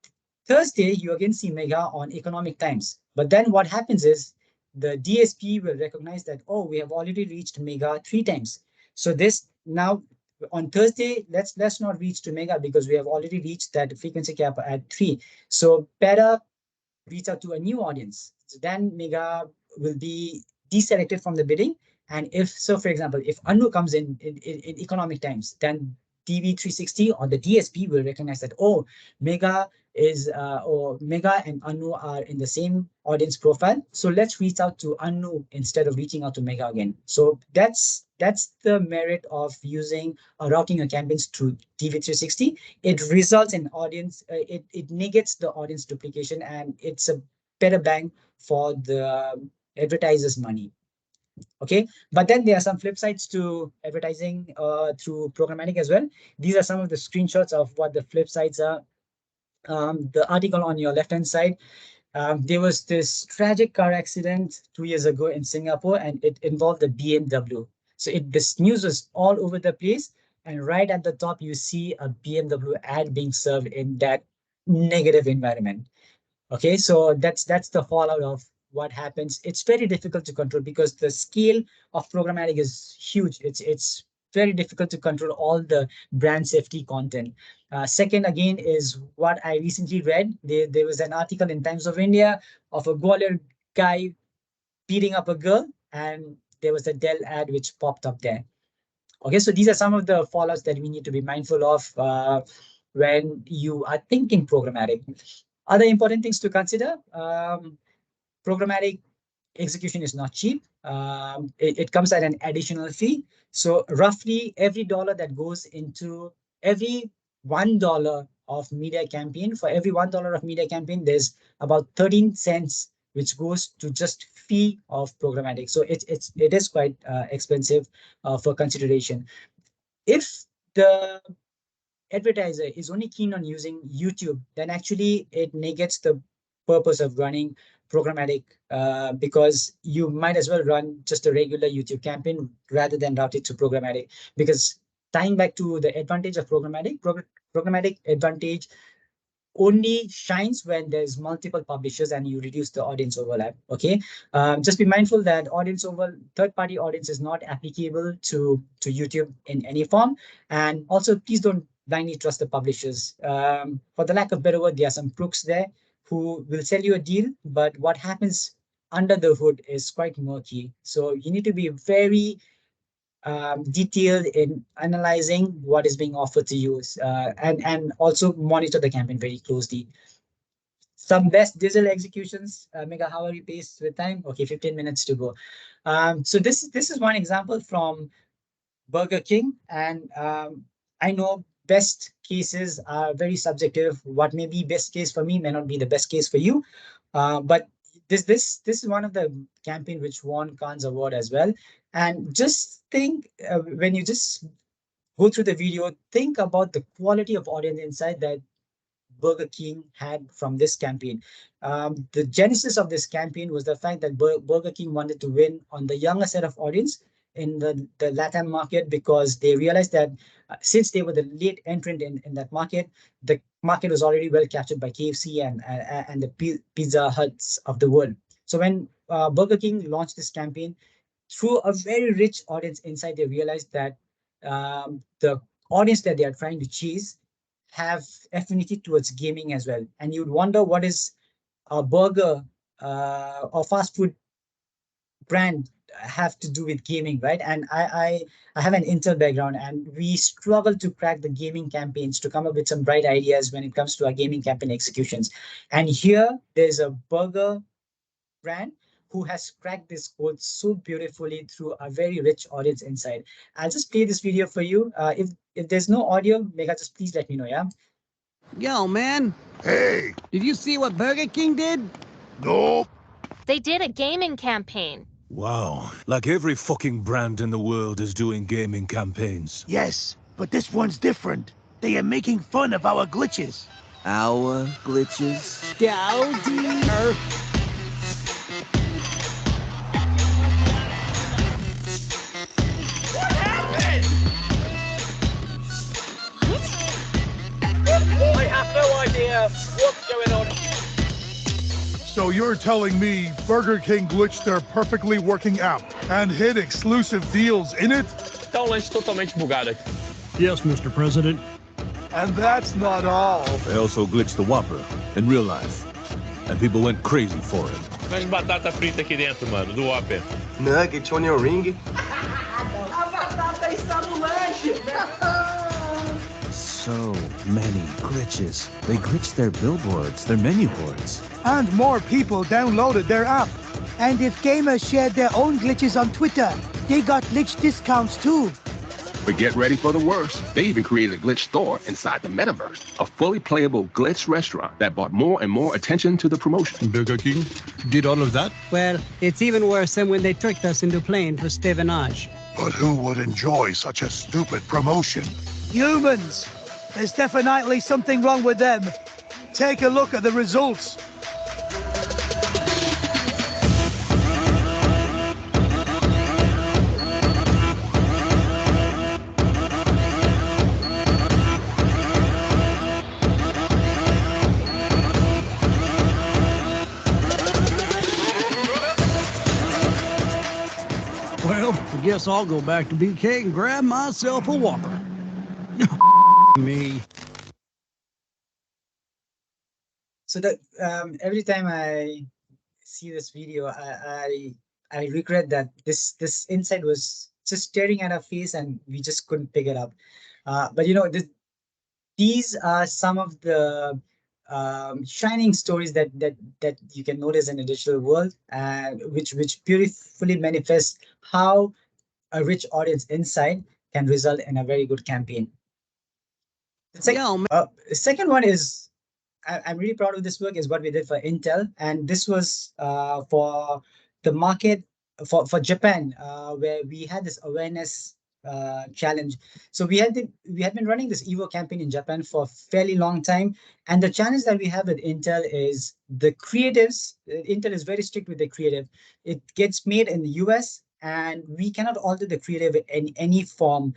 Thursday, you again see Mega on Economic Times. But then what happens is the DSP will recognize that, oh, we have already reached Mega 3 times. So this now on Thursday, let's not reach to Mega because we have already reached that frequency cap at 3. So better reach out to a new audience. So then Mega will be deselected from the bidding. And if so, for example, if Anu comes in Economic Times, then DV360 or the DSP will recognize that, oh, Mega is or Mega and Anu are in the same audience profile. So let's reach out to Anu instead of reaching out to Mega again. So that's the merit of using routing your campaigns through DV360. It results in audience, it negates the audience duplication, and it's a better bang for the advertisers' money. Okay, but then there are some flip sides to advertising through programmatic as well. These are some of the screenshots of what the flip sides are. The article on your left-hand side, there was this tragic car accident 2 years ago in Singapore, and it involved a BMW. So this news was all over the place, and right at the top, you see a BMW ad being served in that negative environment. Okay, so that's the fallout of what happens. It's very difficult to control because the scale of programmatic is huge. It's very difficult to control all the brand safety content. Second, again, is what I recently read. There was an article in Times of India of a Gwalior guy beating up a girl, and there was a Dell ad which popped up there. Okay, so these are some of the fallouts that we need to be mindful of when you are thinking programmatic. Other important things to consider, programmatic execution is not cheap. It comes at an additional fee. So roughly every dollar that goes into every $1 of media campaign, for every $1 of media campaign, there's about 13 cents which goes to just fee of programmatic. So it is quite expensive for consideration. If the advertiser is only keen on using YouTube, then actually it negates the purpose of running programmatic, because you might as well run just a regular YouTube campaign rather than route it to programmatic. Because tying back to the advantage of programmatic advantage only shines when there's multiple publishers and you reduce the audience overlap. Okay, just be mindful that third-party audience is not applicable to YouTube in any form, and also please don't blindly trust the publishers. For the lack of better word, there are some crooks there who will sell you a deal, but what happens under the hood is quite murky. So you need to be very detailed in analyzing what is being offered to you, and also monitor the campaign very closely. Some best digital executions. Mega, how are you paced with time? Okay, 15 minutes to go. So this is one example from Burger King, and I know best cases are very subjective. What may be best case for me may not be the best case for you, but this is one of the campaign which won Cannes Award as well. And just think, when you just go through the video, think about the quality of audience inside that Burger King had from this campaign. The genesis of this campaign was the fact that Burger King wanted to win on the younger set of audience in the Latin market, because they realized that since they were the late entrant in that market, the market was already well captured by KFC and the Pizza Huts of the world. So when Burger King launched this campaign, through a very rich audience inside, they realized that the audience that they are trying to chase have affinity towards gaming as well. And you'd wonder, what is a burger or fast food brand have to do with gaming, right? And I have an Intel background, and we struggle to crack the gaming campaigns to come up with some bright ideas when it comes to our gaming campaign executions. And here there's a burger brand who has cracked this code so beautifully through a very rich audience inside. I'll just play this video for you. If there's no audio, Mega, just please let me know, yeah? Yo, man. Hey, Did you see what Burger King did? no. They did a gaming campaign. Wow, like every fucking brand in the world is doing gaming campaigns. Yes, but this one's different. They are making fun of our glitches. Our glitches. Goudy. I have no idea what's going on. So you're telling me Burger King glitched their perfectly working app and hid exclusive deals in it? Tá um lance totalmente bugado aqui. Yes, Mr. President. And that's not all. They also glitched the Whopper in real life, and people went crazy for it. Mas batata frita aqui dentro, mano, do Whopper. Nugget, onion ring. A batata está no lanche. So many glitches. They glitched their billboards, their menu boards. And more people downloaded their app. And if gamers shared their own glitches on Twitter, they got glitch discounts too. But get ready for the worst. They even created a glitch store inside the metaverse, a fully playable glitch restaurant that brought more and more attention to the promotion. Burger King did all of that? Well, it's even worse than when they tricked us into playing for Stevenage. But who would enjoy such a stupid promotion? Humans! There's definitely something wrong with them. Take a look at the results. Well, I guess I'll go back to BK and grab myself a Whopper. Me. So that every time I see this video, I regret that this insight was just staring at our face and we just couldn't pick it up. But you know, these are some of the shining stories that you can notice in the digital world, which beautifully manifest how a rich audience insight can result in a very good campaign. The second one is I'm really proud of this work is what we did for Intel, and this was for the market for Japan, where we had this awareness challenge. So we had been running this Evo campaign in Japan for a fairly long time, and the challenge that we have with Intel is the creatives. Intel is very strict with the creative. It gets made in the US, and we cannot alter the creative in any form.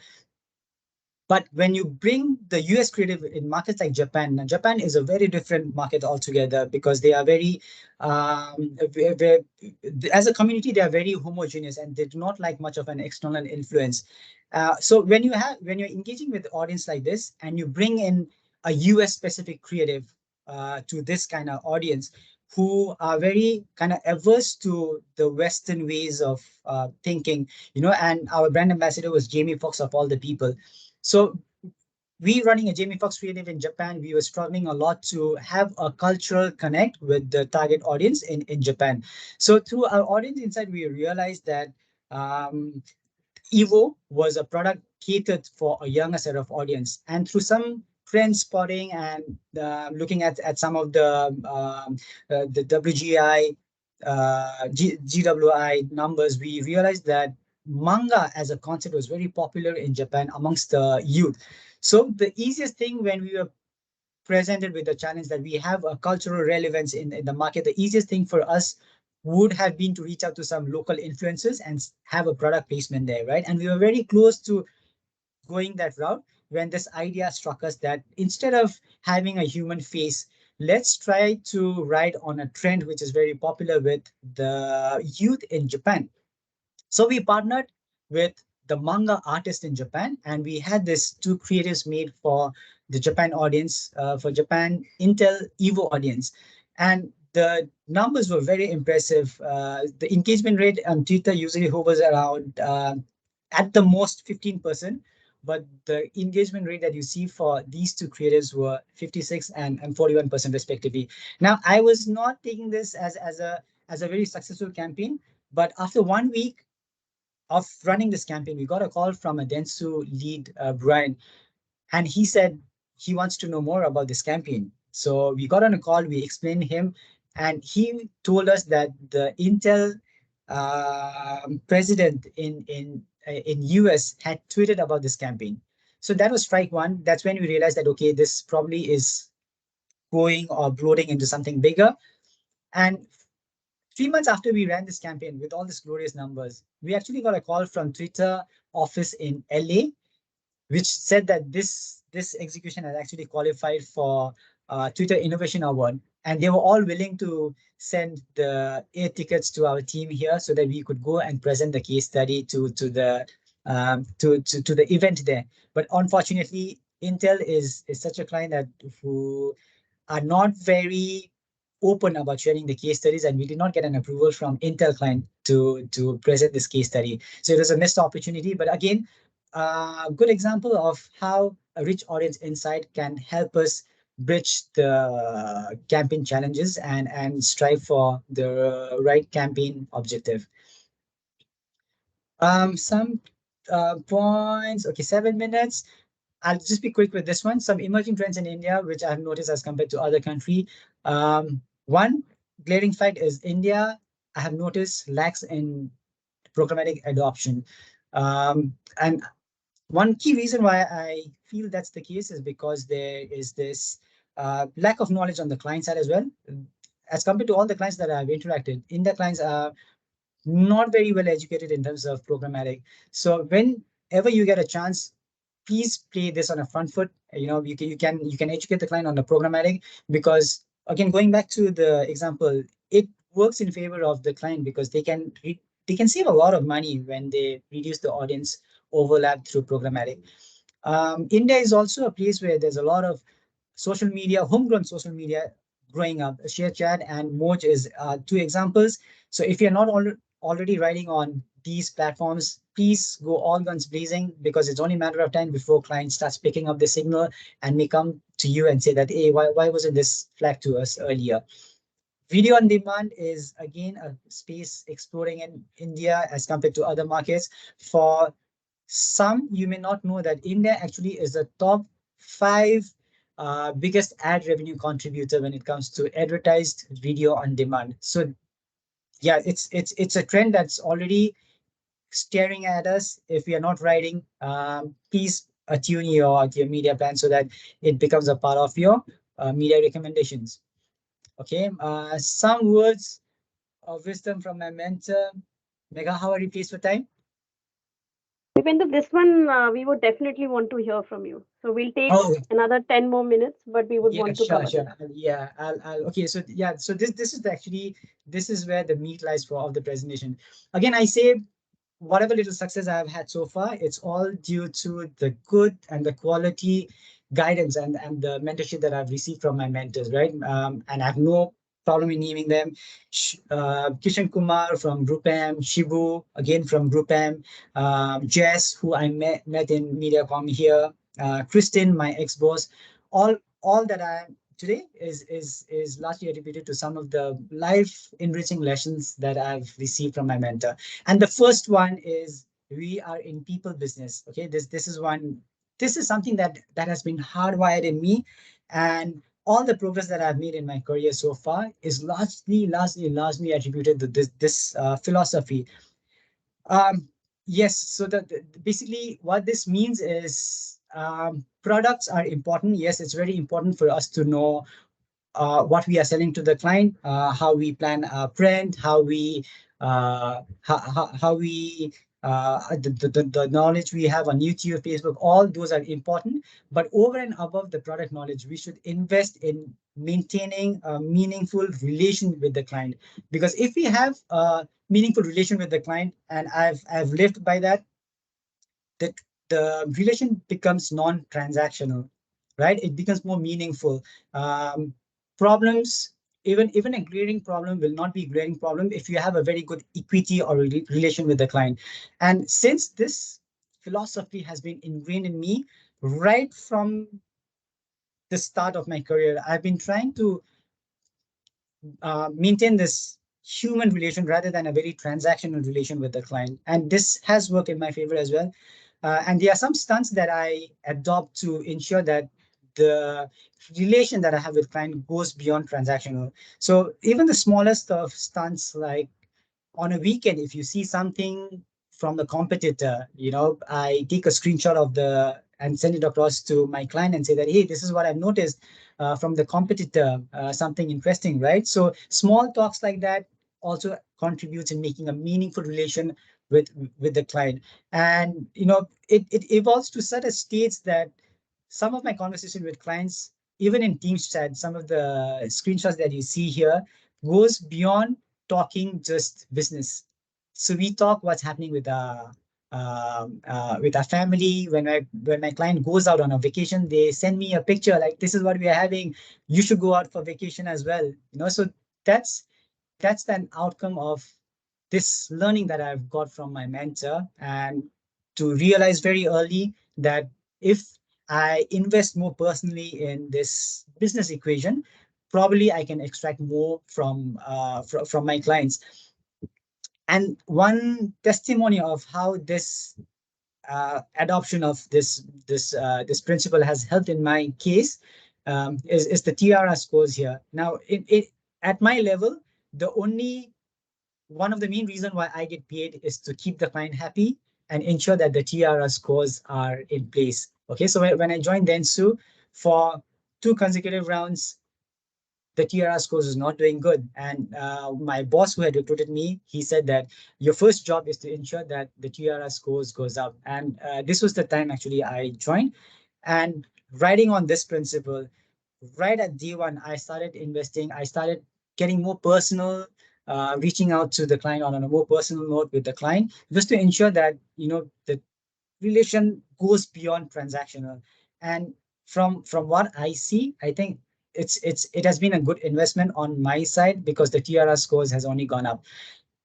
But when you bring the US creative in markets like Japan, now Japan is a very different market altogether because they are as a community, they are very homogeneous and they do not like much of an external influence. So when you're engaging with the audience like this and you bring in a US specific creative to this kind of audience who are very kind of averse to the Western ways of thinking, and our brand ambassador was Jamie Foxx of all the people. So we running a Jamie Foxx creative in Japan, we were struggling a lot to have a cultural connect with the target audience in Japan. So through our audience insight, we realized that Evo was a product catered for a younger set of audience. And through some trend spotting and looking at some of the WGI, GWI numbers, we realized that manga as a concept was very popular in Japan amongst the youth. So the easiest thing when we were presented with the challenge that we have a cultural relevance in the market, the easiest thing for us would have been to reach out to some local influencers and have a product placement there, right? And we were very close to going that route when this idea struck us that instead of having a human face, let's try to ride on a trend which is very popular with the youth in Japan. So we partnered with the manga artist in Japan, and we had this two creatives made for the Japan audience, for Japan Intel Evo audience. And the numbers were very impressive. The engagement rate on Twitter usually hovers around at the most 15%, but the engagement rate that you see for these two creators were 56 and 41% respectively. Now, I was not taking this as a very successful campaign, but after 1 week of running this campaign, we got a call from a Dentsu lead, Brian, and he said he wants to know more about this campaign. So we got on a call, we explained him, and he told us that the Intel president in US had tweeted about this campaign. So that was strike one. That's when we realized that, okay, this probably is going or bloating into something bigger. And 3 months after we ran this campaign with all these glorious numbers, we actually got a call from Twitter office in LA, which said that this execution had actually qualified for Twitter Innovation Award, and they were all willing to send the air tickets to our team here so that we could go and present the case study to the event there. But unfortunately, Intel is such a client that who are not very open about sharing the case studies, and we did not get an approval from Intel client to present this case study. So it was a missed opportunity. But again, a good example of how a rich audience insight can help us bridge the campaign challenges and strive for the right campaign objective. Some points. Okay, 7 minutes. I'll just be quick with this one. Some emerging trends in India, which I've noticed as compared to other country. One glaring fact is India, I have noticed, lacks in programmatic adoption. And one key reason why I feel that's the case is because there is this lack of knowledge on the client side as well. As compared to all the clients that I've interacted, India clients are not very well educated in terms of programmatic. So whenever you get a chance, please play this on a front foot. You can educate the client on the programmatic, because again, going back to the example, it works in favor of the client because they can save a lot of money when they reduce the audience overlap through programmatic. India is also a place where there's a lot of social media, homegrown social media growing up. ShareChat and Moj is two examples. So if you're not already writing on these platforms, please go all guns blazing, because it's only a matter of time before clients starts picking up the signal and may come to you and say that, hey, why wasn't this flagged to us earlier? Video on demand is again a space exploring in India as compared to other markets. For some, you may not know that India actually is the top 5 biggest ad revenue contributor when it comes to advertised video on demand. So yeah, it's a trend that's already staring at us. If we are not writing, please attune your media plan so that it becomes a part of your media recommendations. Okay, some words of wisdom from my mentor. Mega, how are you pleased for time? Bipendra, this one we would definitely want to hear from you. So we'll take another 10 more minutes, but we would Yeah, want to sure, cover sure. this. Yeah, okay. So yeah, so this is actually this is where the meat lies for of the presentation. Again, I say whatever little success I've had so far, it's all due to the good and the quality guidance and the mentorship that I've received from my mentors, right? And I have no problem in naming them. Kishan Kumar from Group M, Shibu again from Group M, Jess, who I met in MediaCom here, Kristen, my ex-boss, all that I am today is largely attributed to some of the life enriching lessons that I've received from my mentor. And the first one is we are in people business. Okay, this is one. This is something that has been hardwired in me, and all the progress that I've made in my career so far is largely attributed to this philosophy. Yes, so basically what this means is products are important. Yes, it's very important for us to know what we are selling to the client, how we plan our brand, how we the knowledge we have on YouTube, Facebook, all those are important. But over and above the product knowledge, we should invest in maintaining a meaningful relation with the client. Because if we have a meaningful relation with the client, and I've lived by that, that the relation becomes non-transactional, right? It becomes more meaningful. Problems, even a grading problem will not be a grading problem if you have a very good equity or relation with the client. And since this philosophy has been ingrained in me right from the start of my career, I've been trying to maintain this human relation rather than a very transactional relation with the client. And this has worked in my favor as well. And there are some stunts that I adopt to ensure that the relation that I have with client goes beyond transactional. So even the smallest of stunts, like on a weekend, if you see something from the competitor, I take a screenshot of the and send it across to my client and say that, hey, this is what I've noticed from the competitor, something interesting, right? So small talks like that also contributes in making a meaningful relation with the client. And it evolves to such a stage that some of my conversation with clients, even in Teams chat, some of the screenshots that you see here goes beyond talking just business. So we talk what's happening with our family. When my client goes out on a vacation, they send me a picture like, this is what we are having. You should go out for vacation as well. So that's an outcome of this learning that I've got from my mentor, and to realize very early that if I invest more personally in this business equation, probably I can extract more from my clients. And one testimony of how this adoption of this principle has helped in my case is the TRR scores here. Now, at my level, the only one of the main reasons why I get paid is to keep the client happy and ensure that the TRR scores are in place. Okay, so when I joined Dentsu for 2 consecutive rounds, the TRR scores is not doing good. And my boss who had recruited me, he said that your first job is to ensure that the TRR scores goes up. And this was the time actually I joined. And riding on this principle, right at day one, I started investing. I started getting more personal, reaching out to the client on a more personal note with the client, just to ensure that the relation goes beyond transactional. And from what I see, I think it has been a good investment on my side because the TRR scores has only gone up.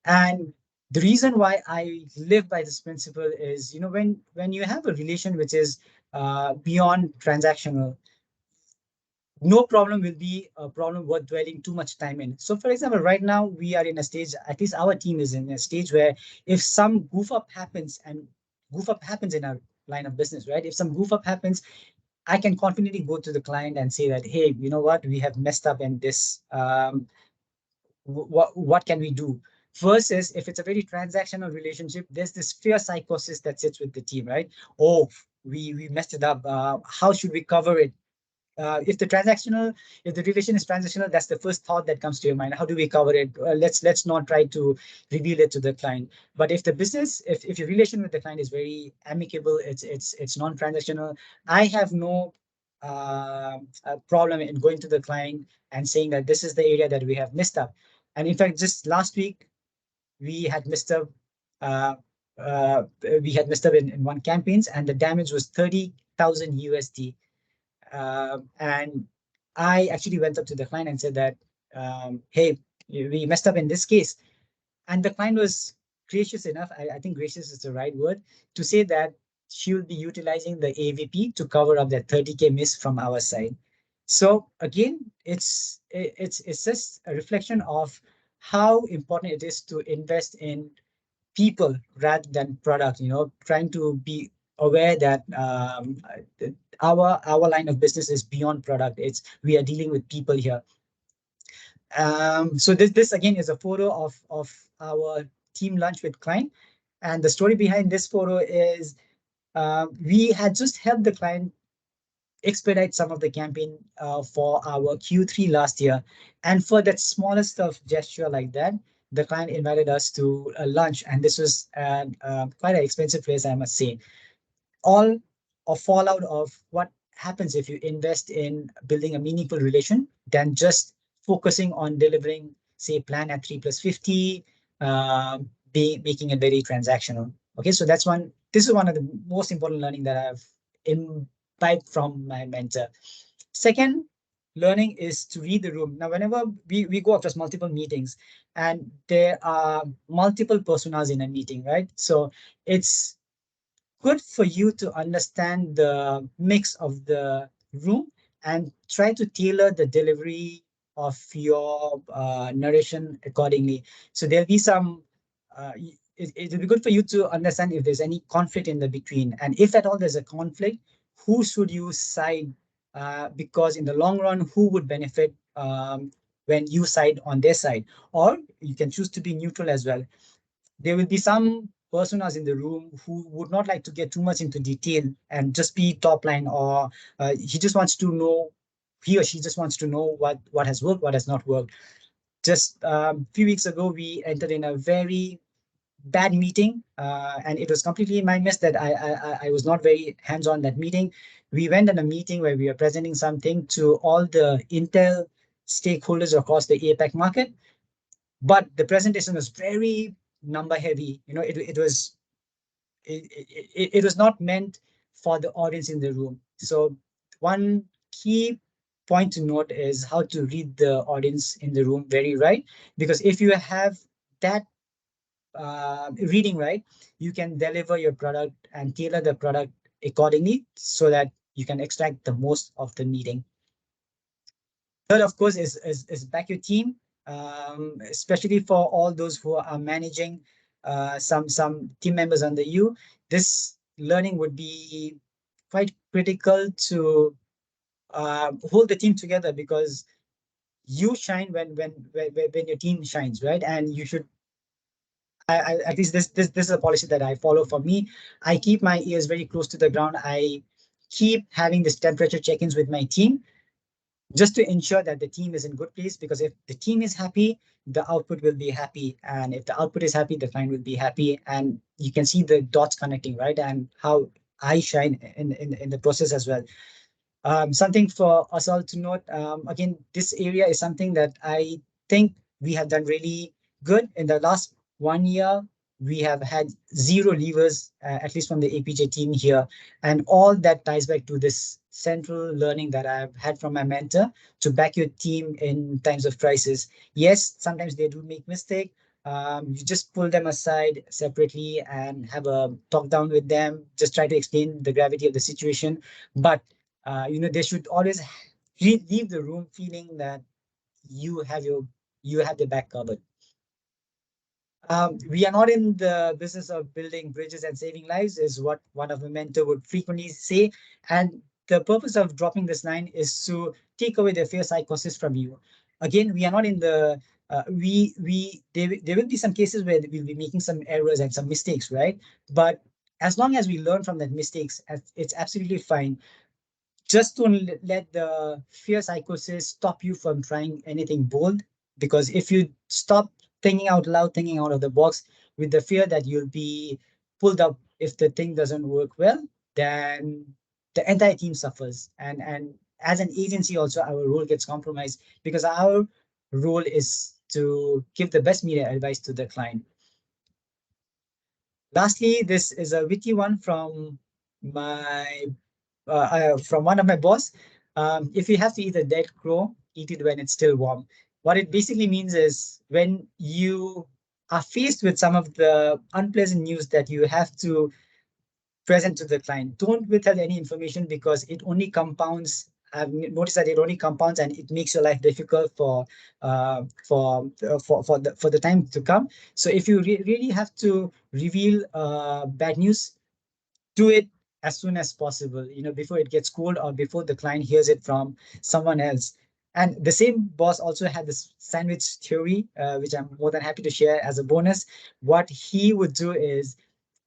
And the reason why I live by this principle is, when you have a relation which is beyond transactional, no problem will be a problem worth dwelling too much time in. So, for example, right now we are in a stage, at least our team is in a stage where if some goof up happens, and goof up happens in our line of business, right? If some goof up happens, I can confidently go to the client and say that, hey, you know what, we have messed up in this. What can we do? Versus if it's a very transactional relationship, there's this fear psychosis that sits with the team, right? Oh, we messed it up. How should we cover it? If the relation is transactional, that's the first thought that comes to your mind. How do we cover it? Let's not try to reveal it to the client. But if the business, if your relation with the client is very amicable, it's non-transactional, I have no problem in going to the client and saying that this is the area that we have messed up. And in fact, just last week we had messed up. Uh, we had messed up in one campaigns, and the damage was 30,000 USD. And I actually went up to the client and said that, hey, we messed up in this case. And the client was gracious enough, I think gracious is the right word, to say that she will be utilizing the AVP to cover up that 30K miss from our side. So again, it's just a reflection of how important it is to invest in people rather than product, trying to be aware that our line of business is beyond product. We are dealing with people here. So this again is a photo of our team lunch with client. And the story behind this photo is we had just helped the client expedite some of the campaign for our Q3 last year. And for that smallest of gesture like that, the client invited us to a lunch. And this was quite an expensive place, I must say. All a fallout of what happens if you invest in building a meaningful relation than just focusing on delivering, say, plan at 3 plus 50, making it very transactional. Okay, so this is one of the most important learning that I've imbibed from my mentor. Second learning is to read the room. Now, whenever we go across multiple meetings and there are multiple personas in a meeting, right? So it's good for you to understand the mix of the room and try to tailor the delivery of your narration accordingly. So there'll be some, it'll be good for you to understand if there's any conflict in the between. And if at all there's a conflict, who should you side? Because in the long run, who would benefit when you side on their side? Or you can choose to be neutral as well. There will be some personas in the room who would not like to get too much into detail and just be top line, or he or she just wants to know what has worked, what has not worked. Just a few weeks ago, we entered in a very bad meeting, and it was completely my mess that I was not very hands-on that meeting. We went on a meeting where we were presenting something to all the Intel stakeholders across the APAC market, but the presentation was very number heavy. It was not meant for the audience in the room. So one key point to note is how to read the audience in the room very right, because if you have that reading right, you can deliver your product and tailor the product accordingly so that you can extract the most of the meeting. Third, of course, is back your team, especially for all those who are managing some team members under you. This learning would be quite critical to hold the team together, because you shine when your team shines, right? And you should. At least this is a policy that I follow. For me, I keep my ears very close to the ground. I keep having this temperature check-ins with my team, just to ensure that the team is in good place, because if the team is happy, the output will be happy. And if the output is happy, the client will be happy. And you can see the dots connecting, right? And how I shine in the process as well. Something for us all to note, again, this area is something that I think we have done really good. In the last 1 year, we have had zero levers, at least from the APJ team here. And all that ties back to this central learning that I've had from my mentor, to back your team in times of crisis. Yes, sometimes they do make mistake. You just pull them aside separately and have a talk down with them. Just try to explain the gravity of the situation. But they should always leave the room feeling that you have the back covered. We are not in the business of building bridges and saving lives, is what one of the mentor would frequently say. And the purpose of dropping this line is to take away the fear psychosis from you. Again, we are not in the there will be some cases where we'll be making some errors and some mistakes, right? But as long as we learn from that mistakes, it's absolutely fine. Just don't let the fear psychosis stop you from trying anything bold. Because if you stop thinking out loud, thinking out of the box with the fear that you'll be pulled up if the thing doesn't work well, then the entire team suffers. And as an agency also, our role gets compromised, because our role is to give the best media advice to the client. Lastly, this is a witty one my from one of my boss. If you have to eat a dead crow, eat it when it's still warm. What it basically means is, when you are faced with some of the unpleasant news that you have to present to the client, don't withhold any information, because it only compounds. I've noticed that it only compounds, and it makes your life difficult for the time to come. So if you really have to reveal bad news, do it as soon as possible, before it gets cold, or before the client hears it from someone else. And the same boss also had this sandwich theory, which I'm more than happy to share as a bonus. What he would do is,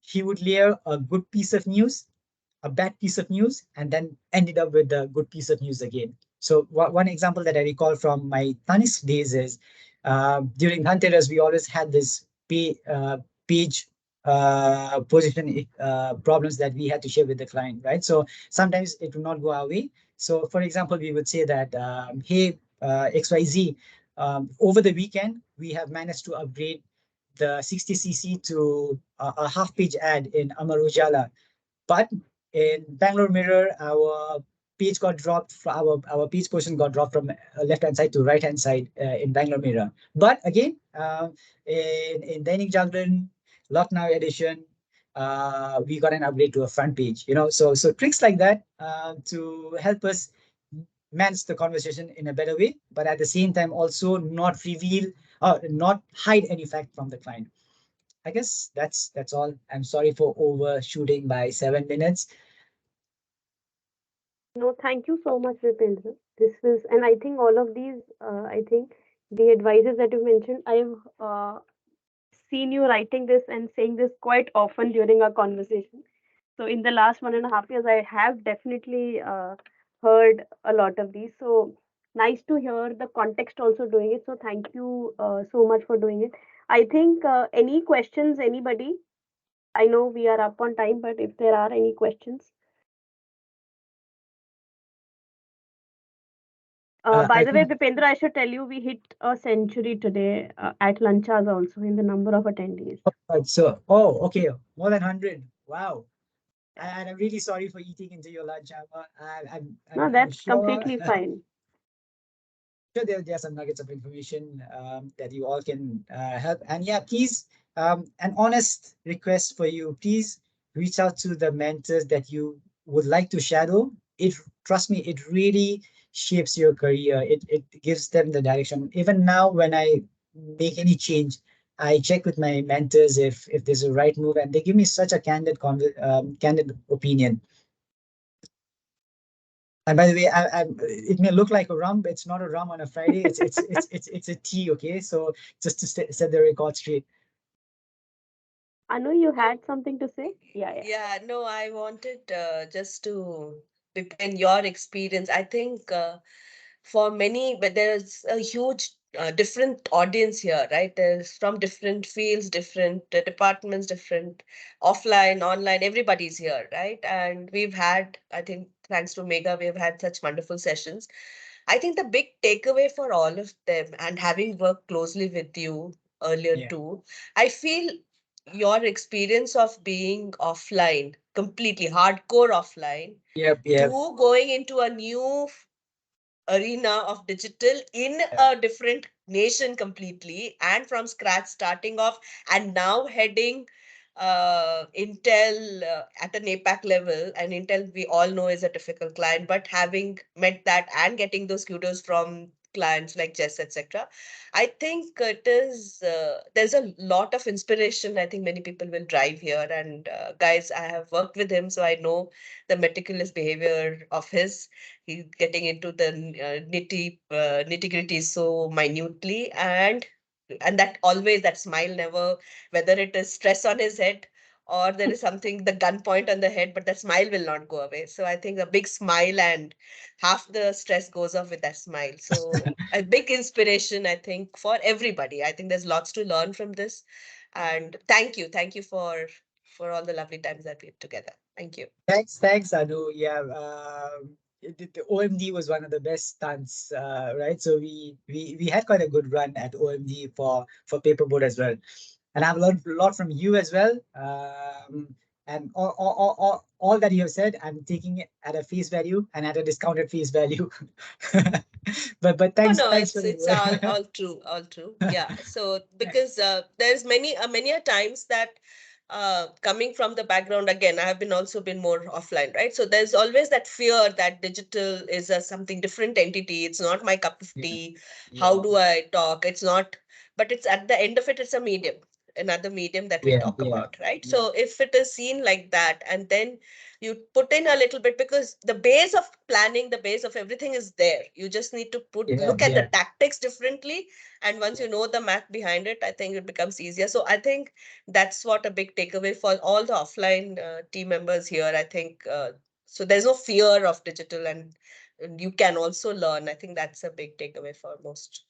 he would layer a good piece of news, a bad piece of news, and then ended up with a good piece of news again. So one example that I recall from my Tanis days is, during Dhanteras, we always had this page position problems that we had to share with the client, right? So sometimes it would not go our way. So for example, we would say that, hey, XYZ, over the weekend, we have managed to upgrade the 60cc to a half page ad in Amar Ujala. But in Bangalore Mirror, our page got dropped. Our page position got dropped from left hand side to right hand side in Bangalore Mirror. But again, in Dainik Jagran, Lucknow edition, we got an upgrade to a front page. So tricks like that to help us manage the conversation in a better way, but at the same time also not reveal or not hide any fact from the client. I guess that's all. I'm sorry for overshooting by 7 minutes. No, thank you so much, Vipendra. This was, and I think all of these, I think the advices that you mentioned, I've seen you writing this and saying this quite often during our conversation. So in the last 1.5 years, I have definitely heard a lot of these. So nice to hear the context also doing it. So thank you so much for doing it. I think any questions, anybody? I know we are up on time, but if there are any questions. By the way, Bipendra, I should tell you, we hit a century today at Lunchas also in the number of attendees. So, okay, more than 100. Wow. And I'm really sorry for eating into your lunch. No, that's completely fine. Sure, there are some nuggets of information that you all can help. And yeah, please, an honest request for you, please reach out to the mentors that you would like to shadow. Trust me, it really shapes your career. It gives them the direction. Even now, when I make any change, I check with my mentors if there's a right move, and they give me such a candid opinion. And by the way, it may look like a rum, but it's not a rum on a Friday. It's a tea. Okay, so just to set the record straight. Anu, you had something to say? Yeah. Yeah, no, I wanted just to depend your experience. I think for many, but there's a huge different audience here, right? There's from different fields, different departments, different offline, online, everybody's here, right? And we've had, I think, thanks to Mega, we've had such wonderful sessions. I think the big takeaway for all of them, and having worked closely with you earlier too, I feel your experience of being offline, completely hardcore offline, Yep. to going into a new arena of digital in a different nation completely, and from scratch starting off, and now heading Intel at an APAC level. And Intel, we all know, is a difficult client, but having met that and getting those kudos from clients like Jess, etc. I think it is there's a lot of inspiration. I think many people will drive here, and guys, I have worked with him, so I know the meticulous behavior of his. He's getting into the nitty gritty so minutely, and that always that smile never, whether it is stress on his head or there is something the gun point on the head, but that smile will not go away. So I think a big smile and half the stress goes off with that smile. So a big inspiration, I think, for everybody. I think there's lots to learn from this. And thank you for all the lovely times that we had together. Thank you. Thanks, Anu. Yeah, the OMD was one of the best stunts, right? So we had quite a good run at OMD for Paperboard as well, and I've learned a lot from you as well. And all that you have said, I'm taking it at a face value and at a discounted face value. but Oh thanks, no, thanks for it's all true, all true. Yeah. So because there's many a times that coming from the background again, I have been also been more offline, right? So there's always that fear that digital is a something different entity. It's not my cup of tea. How do I talk? It's not, but it's at the end of it, it's a medium, another medium that we talk about, right? So if it is seen like that, and then you put in a little bit, because the base of planning, the base of everything is there. You just need to look at the tactics differently, and once you know the math behind it, I think it becomes easier. So I think that's what a big takeaway for all the offline team members here. I think so there's no fear of digital, and you can also learn. I think that's a big takeaway for most.